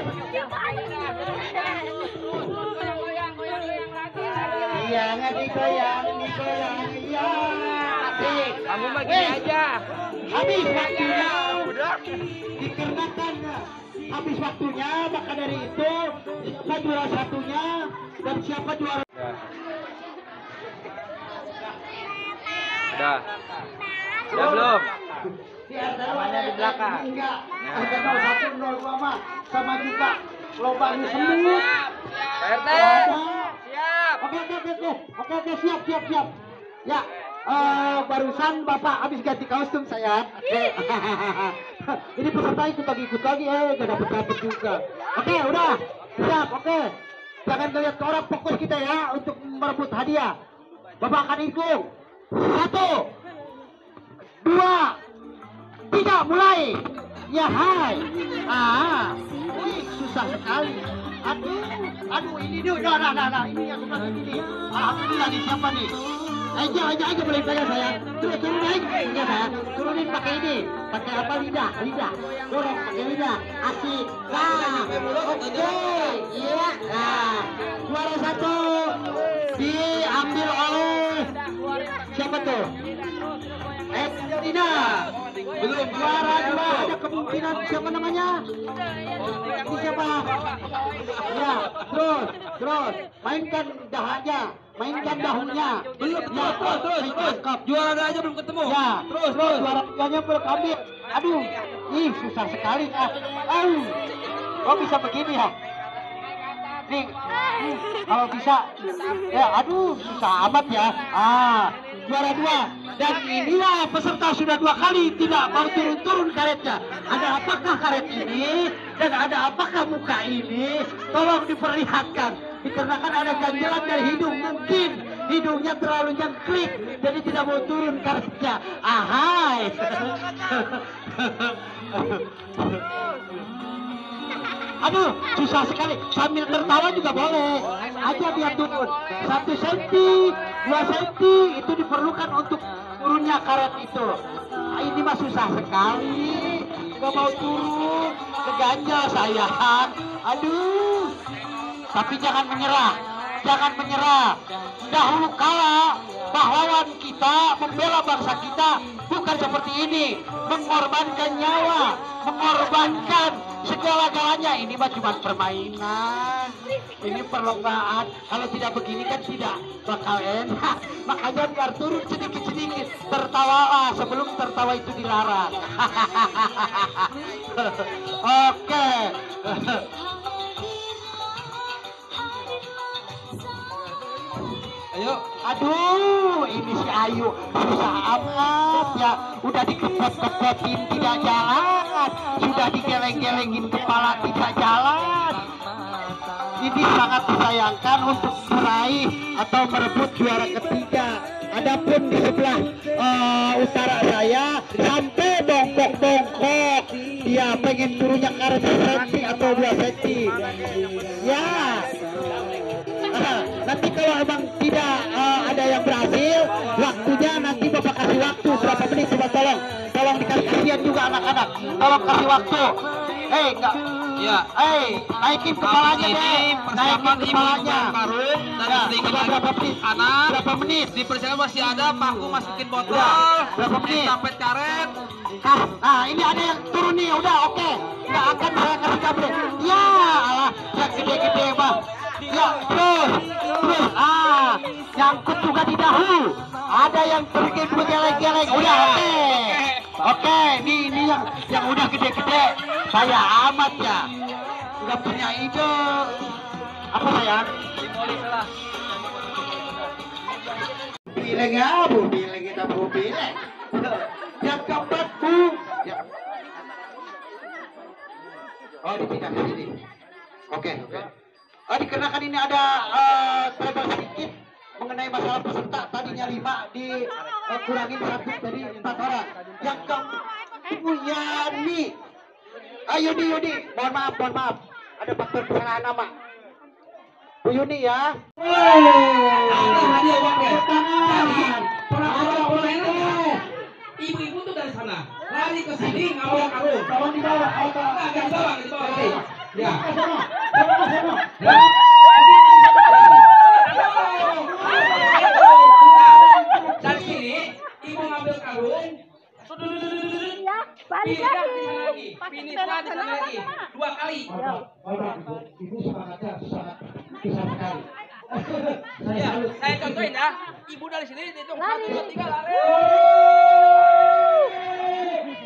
Iya, nggak digoyang. Iya. Asik. Kamu mah gini aja. Habis waktunya. Dikarenakan habis waktunya, maka dari itu siapa juara satunya dan siapa juara. Udah belum? Di antara Namanya di belakang. Enggak. Ada 01, 02 mah sama juga lobanya semut. Pak RT. Ada. Siap. Oke, siap. Ya, barusan Bapak habis ganti kostum saya. Ini peserta ikut lagi, gak dapet juga. Oke, udah, siap, oke. Jangan ngeliat ke orang, fokus kita ya untuk merebut hadiah. Bapak akan hitung. 1, 2, 3, mulai. Ya hai. Wih, susah sekali. Aduh, ini dia. Nah, ini yang sebelah sini. Alhamdulillah nih, siapa nih? Aja boleh saya. Turun naik. Iya, saya. Turunin pakai ini. Pakai apa? Lidah. Dorong pakai lidah. Asik. Nah, oke. Iya. Nah, juara 1 diambil oleh siapa tuh? Dina. Belum juara 2 ada kemungkinan siapa namanya? Ini siapa? Ya, terus mainkan dahunya. Belum, ya, terus. Juara aja belum ketemu. Ya, terus juara 3-nya belum ambil. Aduh, susah sekali. Kok bisa begini ya? Nih, kalau bisa, ya susah amat ya. Juara 2. Dan inilah peserta sudah 2 kali tidak mau turun karetnya. Ada apakah karet ini dan ada apakah muka ini? Tolong diperlihatkan. Dikarenakan ada ganjalan dari hidung, mungkin hidungnya terlalu nyengklik jadi tidak mau turun karetnya. Ahai. Aduh, susah sekali. Sambil tertawa juga boleh. Aja biar turun. 1 cm, 2 cm itu diperlukan untuk turunnya karet itu. Ini mah susah sekali. Gak mau turun. Keganjal sayang. Aduh. Tapi jangan menyerah. Dahulu kala pahlawan kita membela bangsa kita bukan seperti ini, mengorbankan nyawa, mengorbankan segala-galanya. Ini mah cuma permainan, ini perlombaan. Kalau tidak begini kan tidak bakal enak. Makanya biar turun sedikit-sedikit, tertawalah sebelum tertawa itu dilarang. Oke. Ayo. Aduh, ini si Ayu susah amat ya. Udah dikepot-kepotin tidak jalan, sudah digeleng-gelengin kepala tidak jalan. Ini sangat disayangkan untuk meraih atau merebut juara ketiga. Adapun di sebelah utara saya sampai bongkok-bongkok. Dia pengen turunnya karet 1 cm atau 2 cm. Ya. Nanti kalau emang tidak ada yang berhasil, waktunya nanti Bapak kasih waktu berapa menit, coba tolong dikasih kasihan juga anak-anak, tolong kasih waktu. Enggak. Ya. Naikin kepalanya deh. Naikin kepalanya. Berapa menit? Dipersiapkan masih ada paku, masukin botol. Berapa menit? Tampet karet. Nah, ini ada yang turun nih, udah oke. Nggak akan saya kasih kabel. Ya, alah, yang gede-gede bang. Ya, terus, nyangkut juga di dahu. Ada yang terkait bergeleng-geleng. Udah, oke. Ini yang udah gede-gede. Saya amat ya. Udah punya ide. Apa sayang? Bileng ya, bileng kita bileng. Yang keempat Bu. Ya. Oh, dipindah ke sini. Oke. Dikarenakan ini ada terbang sedikit mengenai masalah peserta, tadinya 5 dikurangin 1 jadi 4 orang. Yang keempat Bu Yani. Yudi, mohon maaf, ada faktor kesalahan nama. Bu Yuni ya. Ibu-ibu tuh dari sana lari ke sini ngambil karung. Tolong dibawa, di bawah. Ya. Dari sini ibu ngambil karung. Balik lagi. Pindah di sana lagi. 2 kali. Ibu semangatnya sangat besar sekali. Saya contohin ya. Ibu dari sini hitung 1, 2, 3 lari.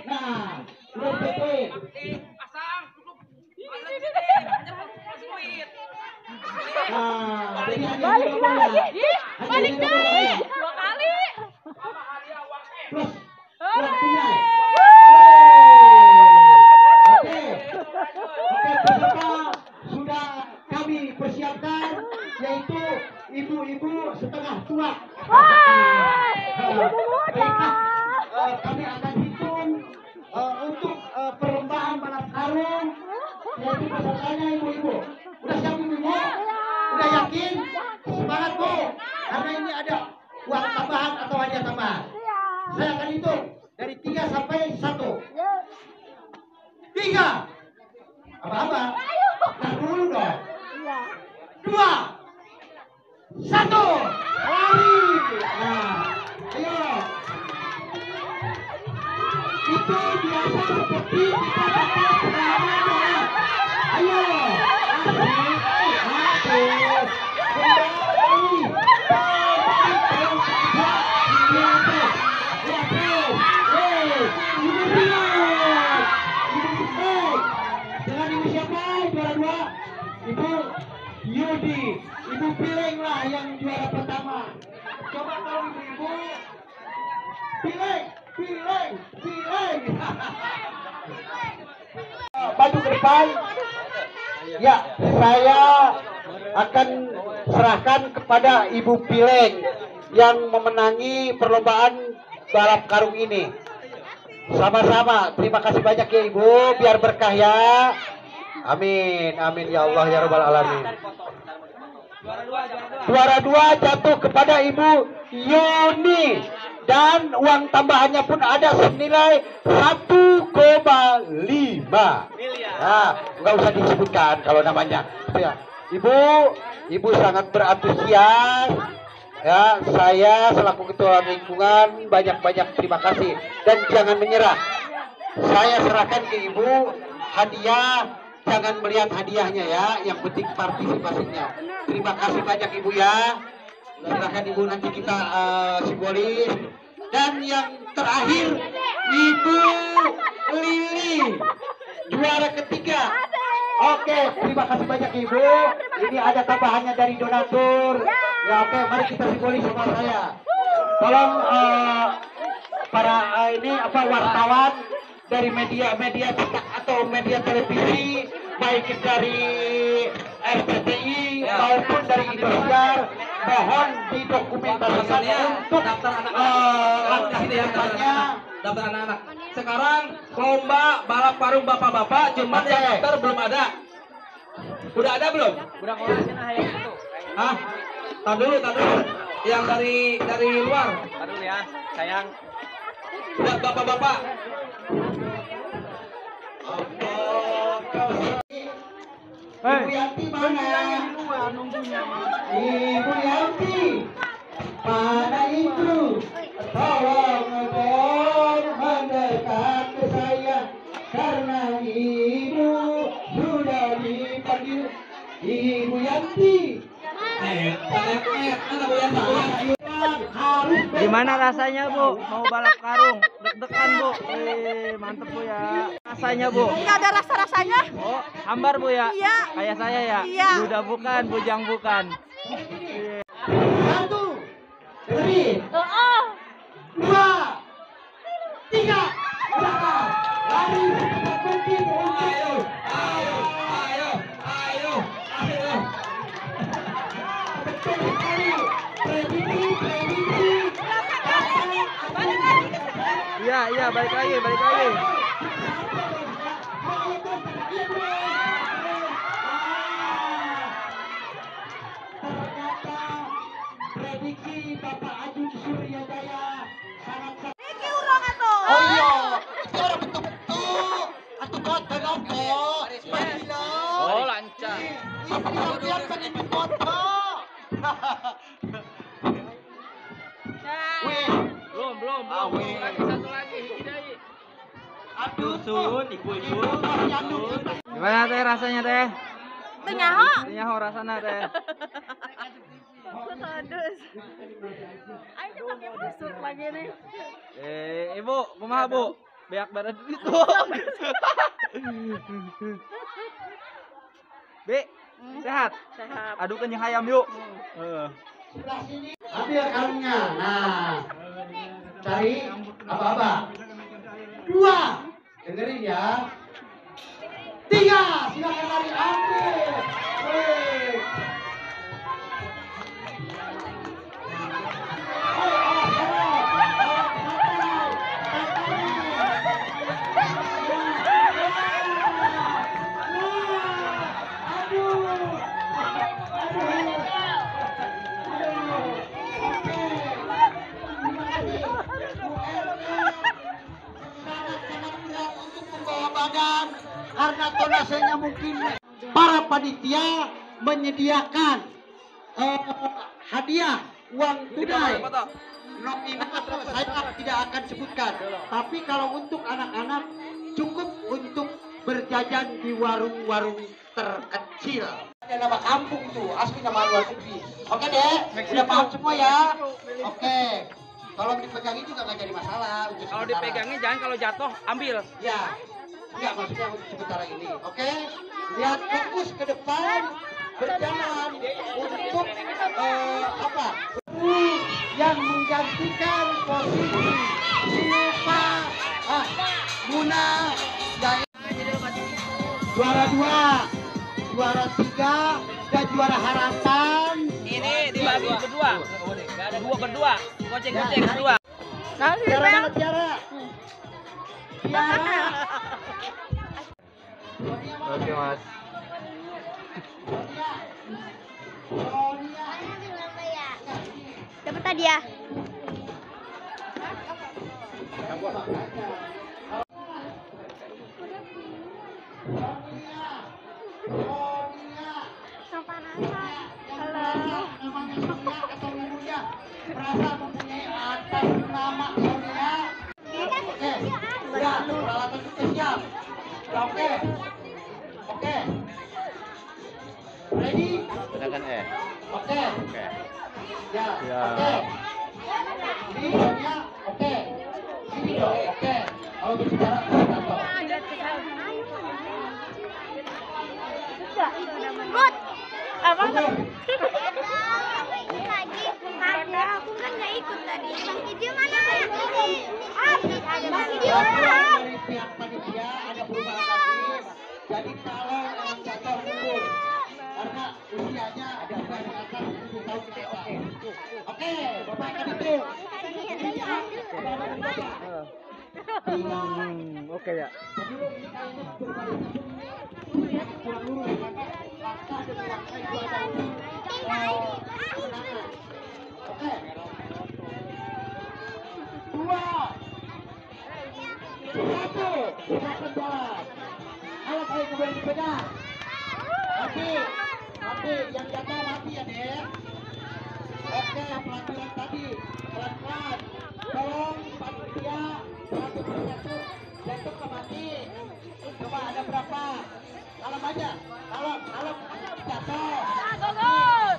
Nah, udah betul. Pasang cukup. Nah, Balik lagi. Balik lagi. 2 kali. tua. Kami akan hitung untuk perlombaan balap karung. Yaitu pesertanya ibu-ibu. Udah siap ibu-ibu? Udah yakin? Semangat Bu. Karena ini ada uang tambahan atau hadiah tambahan. Saya akan hitung dari 3 sampai 1. 3. Apa-apa? Nah dulu dong. 2. 1. Lari. Nah, ayo. Itu biasa seperti kita dapat pengalaman. Ayo. Dengan ibu siapa juara 2? Ibu Yudi, Ibu Pileng lah yang juara pertama. Coba kalau ibu-ibu Pileng. Maju ke depan. Ya, saya akan serahkan kepada Ibu Pileng yang memenangi perlombaan balap karung ini. Sama-sama, terima kasih banyak ya Ibu, biar berkah ya. Amin, amin ya Allah ya Rabbal Alamin. Juara 2 jatuh kepada Ibu Yuni. Dan uang tambahannya pun ada senilai 1,5 miliar. Nah, nggak usah disebutkan kalau namanya. Ya, Ibu sangat berantusias. Ya, saya selaku ketua lingkungan banyak-banyak terima kasih dan jangan menyerah. Saya serahkan ke Ibu hadiah. Jangan melihat hadiahnya ya, yang penting partisipasinya. Terima kasih banyak Ibu ya. Silakan Ibu, nanti kita simbolis. Dan yang terakhir Ibu Lili, juara ketiga. Oke, terima kasih banyak Ibu. Ini ada tambahannya dari donatur. Ya oke, mari kita simbolis sama saya. Tolong para ini wartawan dari media cetak atau media televisi, baik dari RCTI maupun dari Indosiar, mohon didokumentasikan untuk langkah depannya. Daftar anak-anak. Sekarang lomba balap karung bapak-bapak, cuman yang daftar belum ada. Udah ada belum? Udah kolaknya nah yang itu. Hah? Tar dulu. Yang dari luar. Tar dulu ya, sayang. Buat bapak-bapak. Ibu Yanti mana? Ibu Yanti mana itu? Tolong dong mendekat ke saya karena Ibu sudah dipanggil. Ibu Yanti. Gimana rasanya Bu? Mau balap karung? Deg-degan Bu? Mantep Bu ya. Rasanya Bu? Nggak ada rasa-rasanya. Oh, hambar Bu ya? Iya. Kayak saya ya? Iya. Budak bukan, bujang bukan. 1, 2, 3, berangkat. Lari secepat mungkin. Ayo. Betul sekali. Prediksi. Iya, balik lagi. Ternyata prediksi Bapak Ajun Suryajaya sangat. Iki urang atuh. Oh iya, itu orang betul-betul. Atuh kota nopo. Oh, lancar. Lihat pakai foto. Wih, Belum. Satu lagi. aduh Sun, ikut. Gimana teh rasanya teh? Nyaho rasanya teh. Aduh. Ayo pakai busuk lagi nih. Ibu, kumaha Bu? Beak badan itu. Be, sehat? Sehat. Aduh kenyang ayam yuk. ambil karungnya. Nah, cari apa-apa. 2, dengerin ya. 3, silakan lari ambil. Wih. intonasinya mungkin. Para panitia menyediakan hadiah uang tunai. Nominal saya tidak akan sebutkan. Tapi kalau untuk anak-anak cukup untuk berjajan di warung-warung terkecil. Ada nama kampung tuh, asli nama luar negeri. Oke deh, sudah paham semua ya? Oke. Tolong dipegangin juga nggak jadi masalah. Kalau dipegangin jangan, kalau jatuh ambil. Ya, enggak maksudnya untuk sementara ini. Oke, lihat fokus ke depan, berjalan untuk apa? Yang menggantikan posisi Siva Muna dari juara 2, juara 3, dan juara harapan. Ini dibagi berdua, dua, goceng-goceng berdua. Tiara mana Tiara? Tiara. Oke mas. Dapat tadi ya. Merasa mempunyai atas nama Sonia. Oke, ya, peralatan kita siap. Oke, oke. Ready? Tekan E. Oke. Oke. Ya, Ya. oke. Ini Sonia, oke. Sini dong, oke. Kalau berbicara kantor. Good. Apa? Ada, aku kan nggak ikut tadi. Bang Video mana? Bang Video mana? Dari pihak panitia ada perubahan lagi. Jadi kalau yang jatuh mundur karena usianya ada di atas 7 tahun ke bawah. Oke, Bapak Kadipil. Oke ya. Oke. 2, 1, silakan jalan. Ayo kembali dipegang. Mati, yang jatuh mati ya deh. Oke, pelatihan tadi pelan-pelan. Tolong panitia satu persatu jatuh ke mati. Coba ada berapa? Kalem aja, kalem jatuh. Kalem.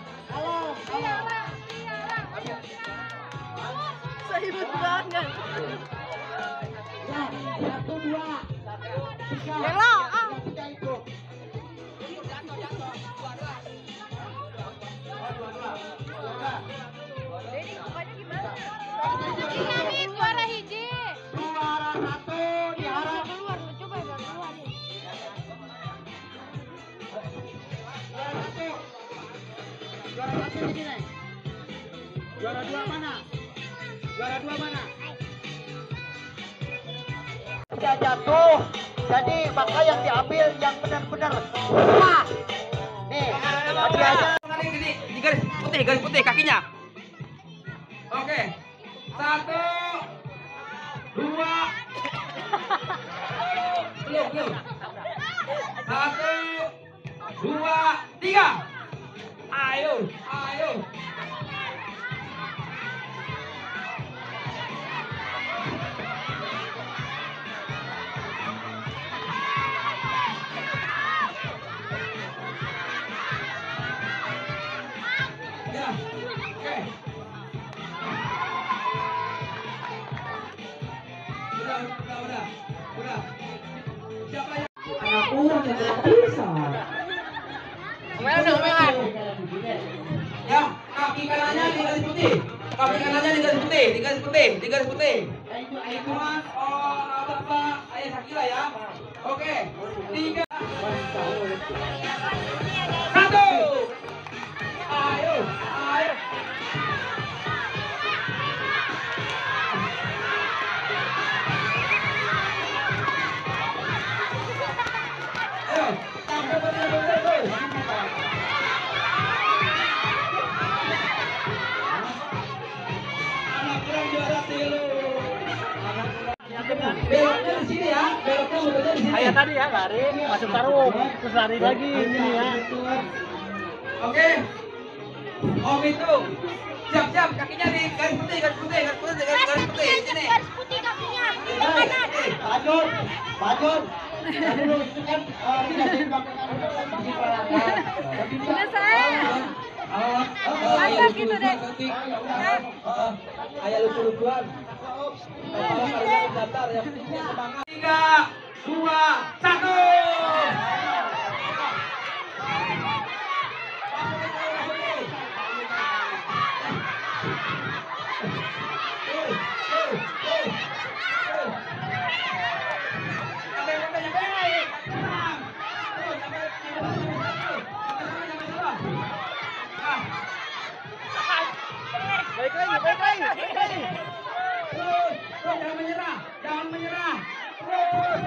Ribut banget. Ya, 1, 2, 3. Belo, Tiga itu. Ini suara hiji. Juara 1 diharap. Keluar, coba keluar. Juara 1 ini nih. Juara 2 mana? Juara 2 mana? Tidak jatuh. Jadi maka yang diambil yang benar-benar wah. Nih, hadiahnya. Di garis putih kakinya. Oke. 1, 2. Belum. 1, 2, 3. Ayo. Ya, oke. Udah. Siapa yang Anakku tidak bisa. Omelan. Ya, kaki kanannya di garis putih. Di garis putih. Itu Mas, Bapak, Ayah Sakila ya. Oke. 3. 1. Ayo. Beloknya di sini ya, beloknya di sini. tadi ya, lari, masuk sarung, terus lari lagi ini ya. Oke. Om itu. Siap, kakinya di garis putih. Sini. Garis putih kakinya. Kanan. Pajun. Dulu itu kan tidak dipakai Udah saya. Mantap gitu deh. Ayah lucu-lucuan. 3, 2, 1. Balik lagi. Terus, jangan menyerah. Terus.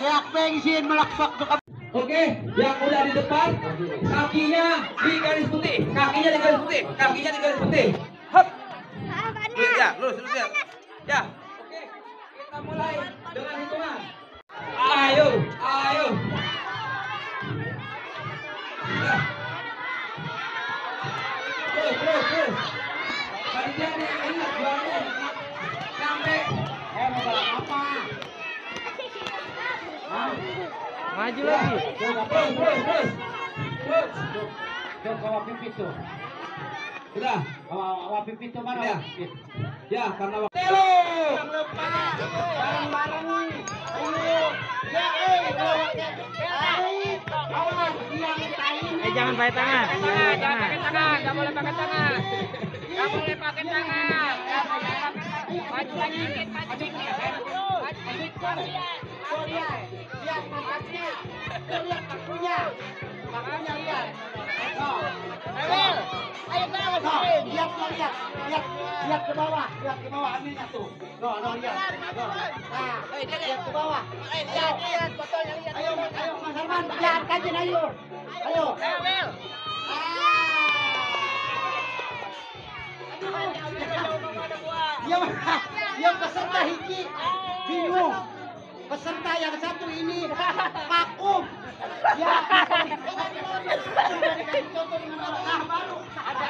Biak bensin melakbak tuh. Oke, yang udah di depan, kakinya di garis putih. Hop. Ya, lurus ya. Ya. Oke, kita mulai dengan hitungan. Ayo. Ya. Terus. Panitia nih, ingat jualnya. Sampai. Mau balap apa? Maju lagi. Terus. Tuh bawa pipit tuh. Udah. Bawa pipit tuh mana? Ya. Ya, karena waktu. Telo. Bareng-bareng nih. Ayo. Awas yang ini. Jangan pakai tangan. Jangan pakai tangan, nggak boleh pakai tangan. Maju lagi dikit, maju dikit. Lihat makasnya. Lihat kakunya. Kakunya lihat. Lihat ke bawah, ambilnya tuh. Lihat. Lihat ke bawah. Lihat botolnya, lihat. Ayo Mas Arman, lihat kajian ayo. Dia peserta hiji bingung. Peserta yang satu ini vakum. Ya. Sudah dikasih contoh dengan orang baru. Ada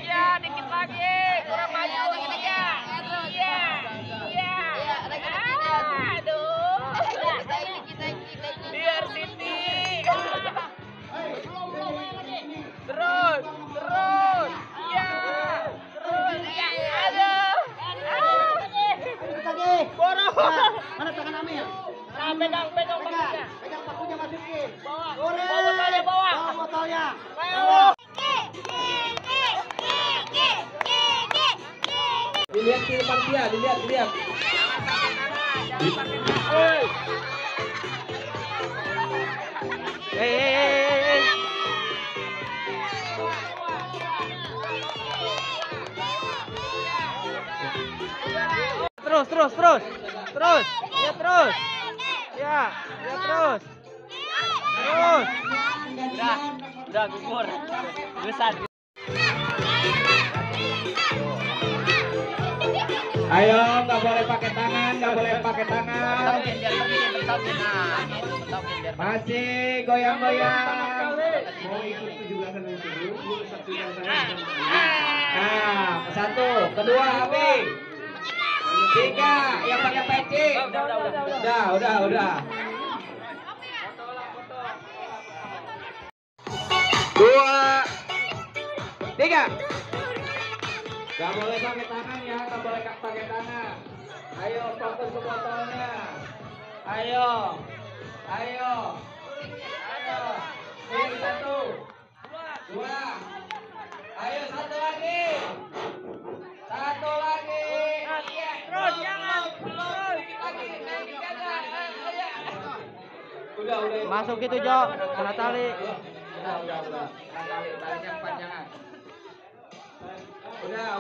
Ya, dikit lagi. Kurang maju ini ya. Iya. Aduh. Biar Siti. Terus. Ya. Aduh. Lagi. Boro. Mana tangan Amir? Pegang pakunya. Pegang pakunya masukin. Bawa. Goreng. Bawa Botolnya. Dilihat di depan dia, dilihat. Hey. Terus. Ya, terus. Udah gugur. Besar. Ayo, nggak boleh pakai tangan. Masih goyang-goyang. Mau ikut 17-an yang seru, Nah, 1, 2, Abi. 3, yang pakai peci. Udah. 2, 3. Gak boleh pakai tangan ya, gak boleh pakai tangan. Ayo, fokus ke botolnya. Ayo. Ini 1, 2. Ayo, satu lagi. Terus, jangan. Udah. Masuk itu, Jo. Kena tali. Udah. Talinya kepanjangan. Udah.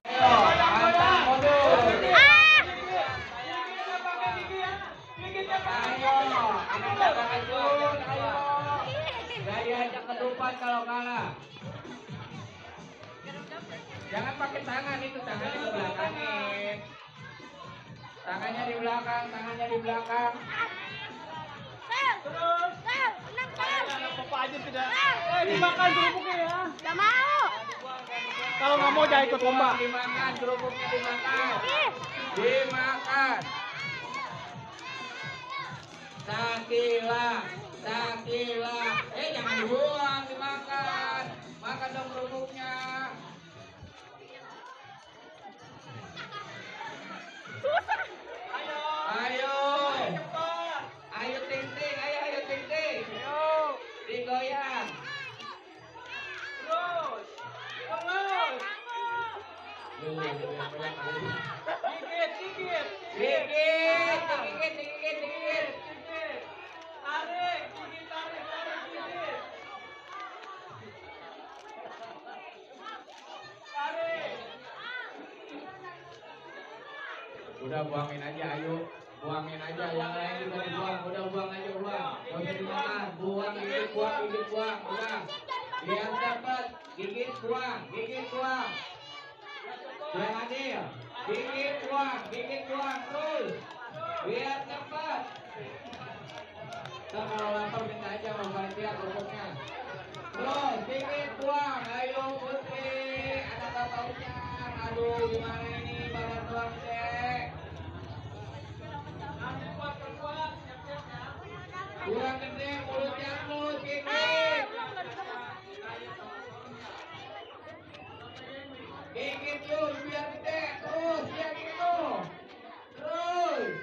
Ayo, pantang mundur. dapat kalau kalah. Jangan pakai tangan itu, tangannya di belakangin. Tangannya di belakang, tangannya di belakang. Terus. Apa aja tidak. Dimakan kerupuknya ya. Gak mau. Kalau nggak mau jangan ikut lomba. Dimakan, kerupuknya dimakan. Dimakan. Sakila. Jangan dibuang, dimakan. Makan dong kerupuknya. Ayo ting ting, ayo ting ting. Digoyang. Terus. Gigit. Tarik, gigit. Udah buangin aja, ayo. Buangin aja, yang lain juga dibuang. Udah buang aja, buang. Gak usah dimakan. Buang, gigit, buang. Udah. Biar dapat. Gigit, buang. Yang adil. Gigit, buang. Terus. Biar dapat. Ntar kalau lapar minta aja sama panitia kerupuknya. Terus, gigit, buang. Ayo, Putri. Ada bapaknya. Aduh, gimana ini? Badan doang, Cek. Kurang gede, mulutnya terus, gigit. Gigit terus, biar gede. Terus, biar gitu. Terus.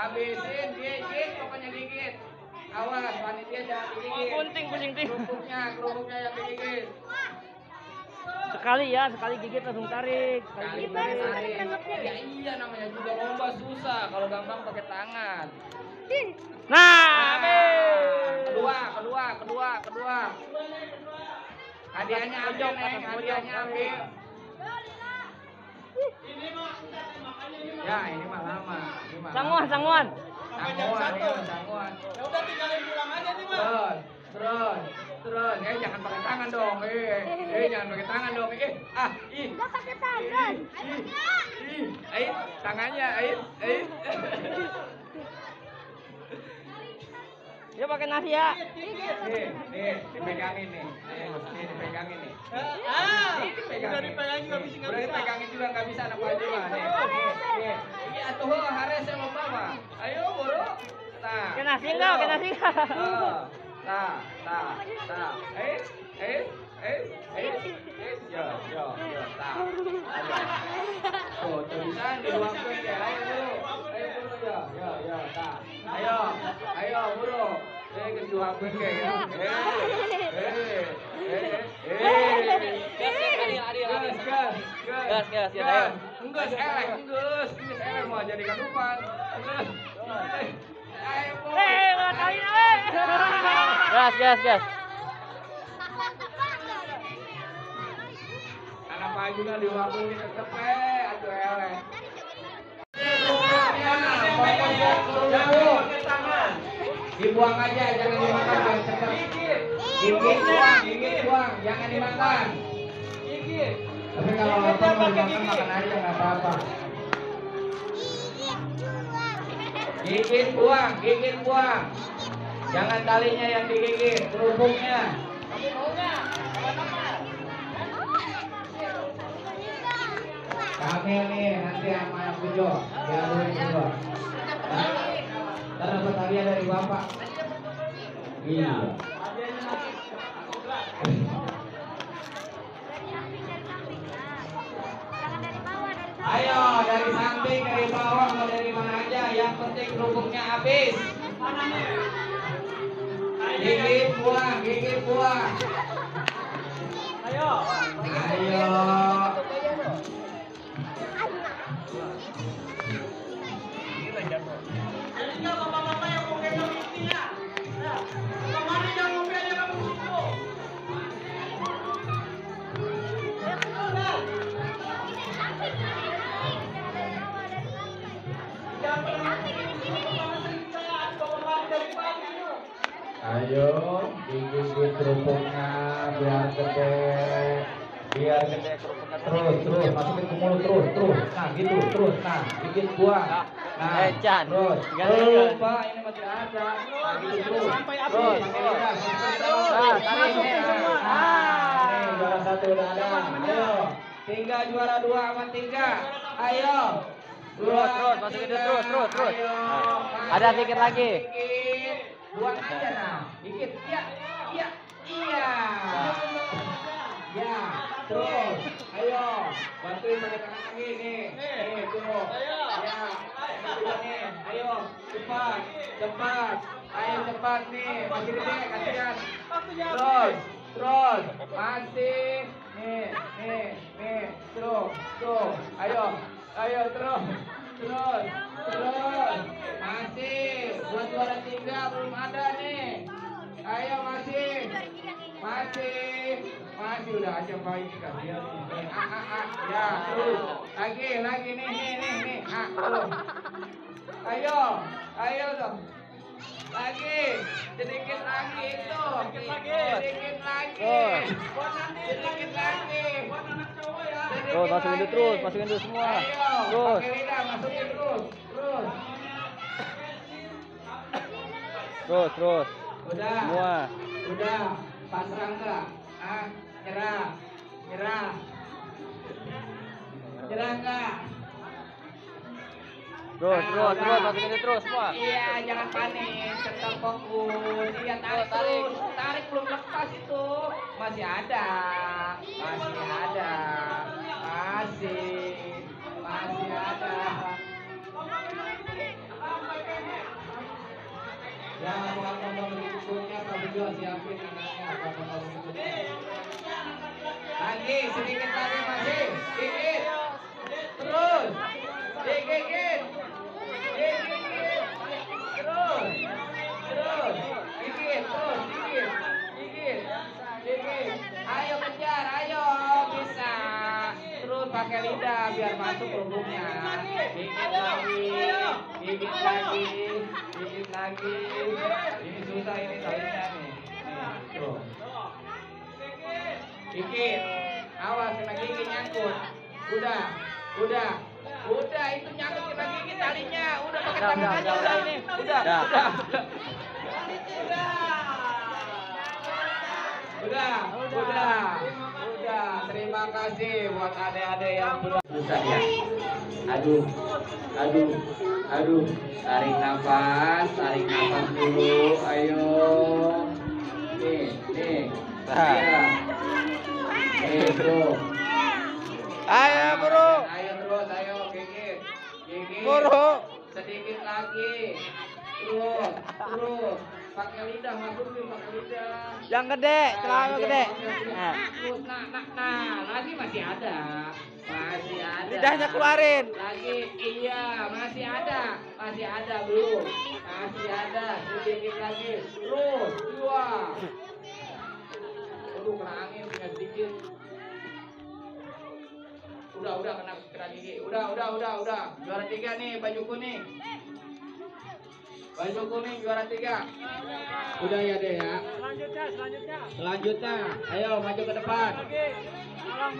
habisin, gigit, pokoknya gigit. Awas, panitia jangan digigit. Pusing. Kerupuknya yang digigit. Sekali gigit langsung tarik. Sekali tarik. Ya iya, namanya juga lomba susah. Kalau gampang pakai tangan. Nah, kedua. Hadiahnya ambil, Neng. Hadiahnya ambil. Ya, ini mah lama. Sangguan. Sampai jam 1. Sangguan. Ya udah tinggalin pulang aja nih, Mas. Terus. Jangan pakai tangan dong. Jangan pakai tangan dong. Enggak pakai tangan. Tangannya, Dia pakai nasi ya. Nih, dipegangin nih. Dipegangin nih. Udah dipegangin nggak bisa. Udah dipegangin juga nggak bisa anak baju mah. Nih. Iya tuh, Hares yang mau bawa. Ayo, buru. Nah. Kena nasi enggak? Ya, tak. Oh, tulisan di ruang PK. Ayo buru, ya, tak. Ayo buru. Ke ruang PK ya. Gas, ya ayo. Enggus elek mau jadi kadupan. Ayo buru. Gas. Anak paguna di waktu kita tepe, atuh elek. Dibuang aja, jangan dimakan biar cepat. Gigit buang, jangan dimakan. Tapi kalau lapar mau dimakan makan aja nggak apa-apa. Gigit buang. Jangan talinya yang digigit, kerupuknya. Kami nih nanti sama yang pujo, diaduin dulu. Dan dapat hadiah dari bapak. Iya. Ayo dari samping, dari bawah, mau dari mana aja. Yang penting kerupuknya habis. Gigit buang. Ayo. Ayo, gigit kerupuknya biar gede kerupuknya terus masukin ke mulut terus. Nah gitu terus, nah gigit buang. Nah terus Pak ini masih ada. Nah gitu terus sampai habis. Nah tarik nih. Nih juara 1 udah ada. Ayo tinggal juara 2 sama 3. Ayo Terus masukin terus. Ada sedikit lagi. Buang aja nah, dikit, iya, ya, terus, ayo, bantuin pakai tangan lagi nih, tuh, ya, nih, ayo, cepat nih, masih gede, kasihan, terus, masih, nih, tuh, ayo, terus, masih, buat juara 3 belum ada nih, ayo masih, udah aja Pak ini kasihan nih, ya, terus, lagi nih, terus, ayo dong, lagi, sedikit lagi itu, sedikit lagi, Terus masukin dulu semua. Terus. Pakai lidah masukin terus. Terus. Udah. Semua. Udah. Pasrah enggak? Nyerah. Nyerah enggak? Terus masukin terus semua. Iya, jangan panik, tetap fokus. Iya, tarik belum lepas itu. Masih ada. Ya, bukan nomor berikutnya, tapi juga siapin anaknya nomor berikutnya. Lagi, sedikit lagi masih. Dikit. Terus. Dikit. Terus. Dikit. Ayo kejar, ayo bisa. Terus pakai lidah biar masuk kerupuknya. Dikit lagi. Ini susah ini talinya nih. Tuh. Dikit. Awas kena gigi nyangkut. Udah itu nyangkut kena gigi talinya. Udah pakai tangan aja udah ini. Udah. Terima kasih buat adik-adik yang belum susah ya. Aduh. Tarik nafas dulu. Ayo. Iya. Itu. Ayo, Bro. Ayo terus, ayo gigit. Gigit. Bro. Sedikit lagi. Terus. Pakai lidah, masukin pakai lidah. Yang gede, celana gede. Terus, nah, lagi masih ada. Masih ada. Lidahnya keluarin. Lagi, iya, masih ada belum. Masih ada, sedikit lagi. Terus, 2. Aduh, kena angin, tinggal sedikit. Udah, kena gigi. Udah. Juara 3 nih, baju kuning. Baju kuning juara 3. Udah ya deh ya. Selanjutnya. Ayo maju ke depan.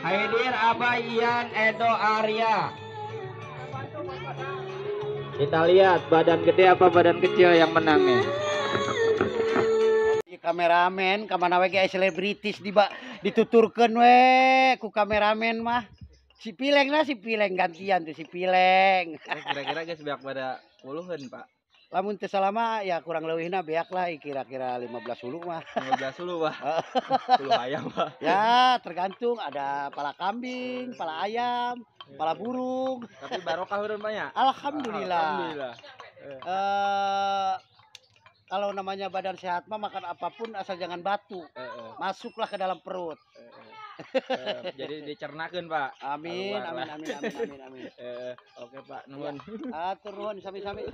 Haidir, Abah, Ian, Edo, Arya. Kita lihat badan gede apa badan kecil yang menang nih. Kameramen kemana we ge selebritis dituturkeun we ku kameramen mah. Si Pileng gantian tuh si Pileng. Kira-kira guys beak pada puluhan, Pak. Lamun teu salama ya kurang leuwihna beak lah kira-kira 15 hulu mah. 15 hulu, Pak. Hulu ayam, Pak. Ya, tergantung ada pala kambing, pala ayam, pala burung. Tapi barokah urun banyak. Alhamdulillah. Kalau namanya badan sehat mah makan apapun asal jangan batu. Masuklah ke dalam perut. Jadi dicernakeun, Pak. Amin. Oke, Pak. Nuhun. Atur nuhun sami-sami.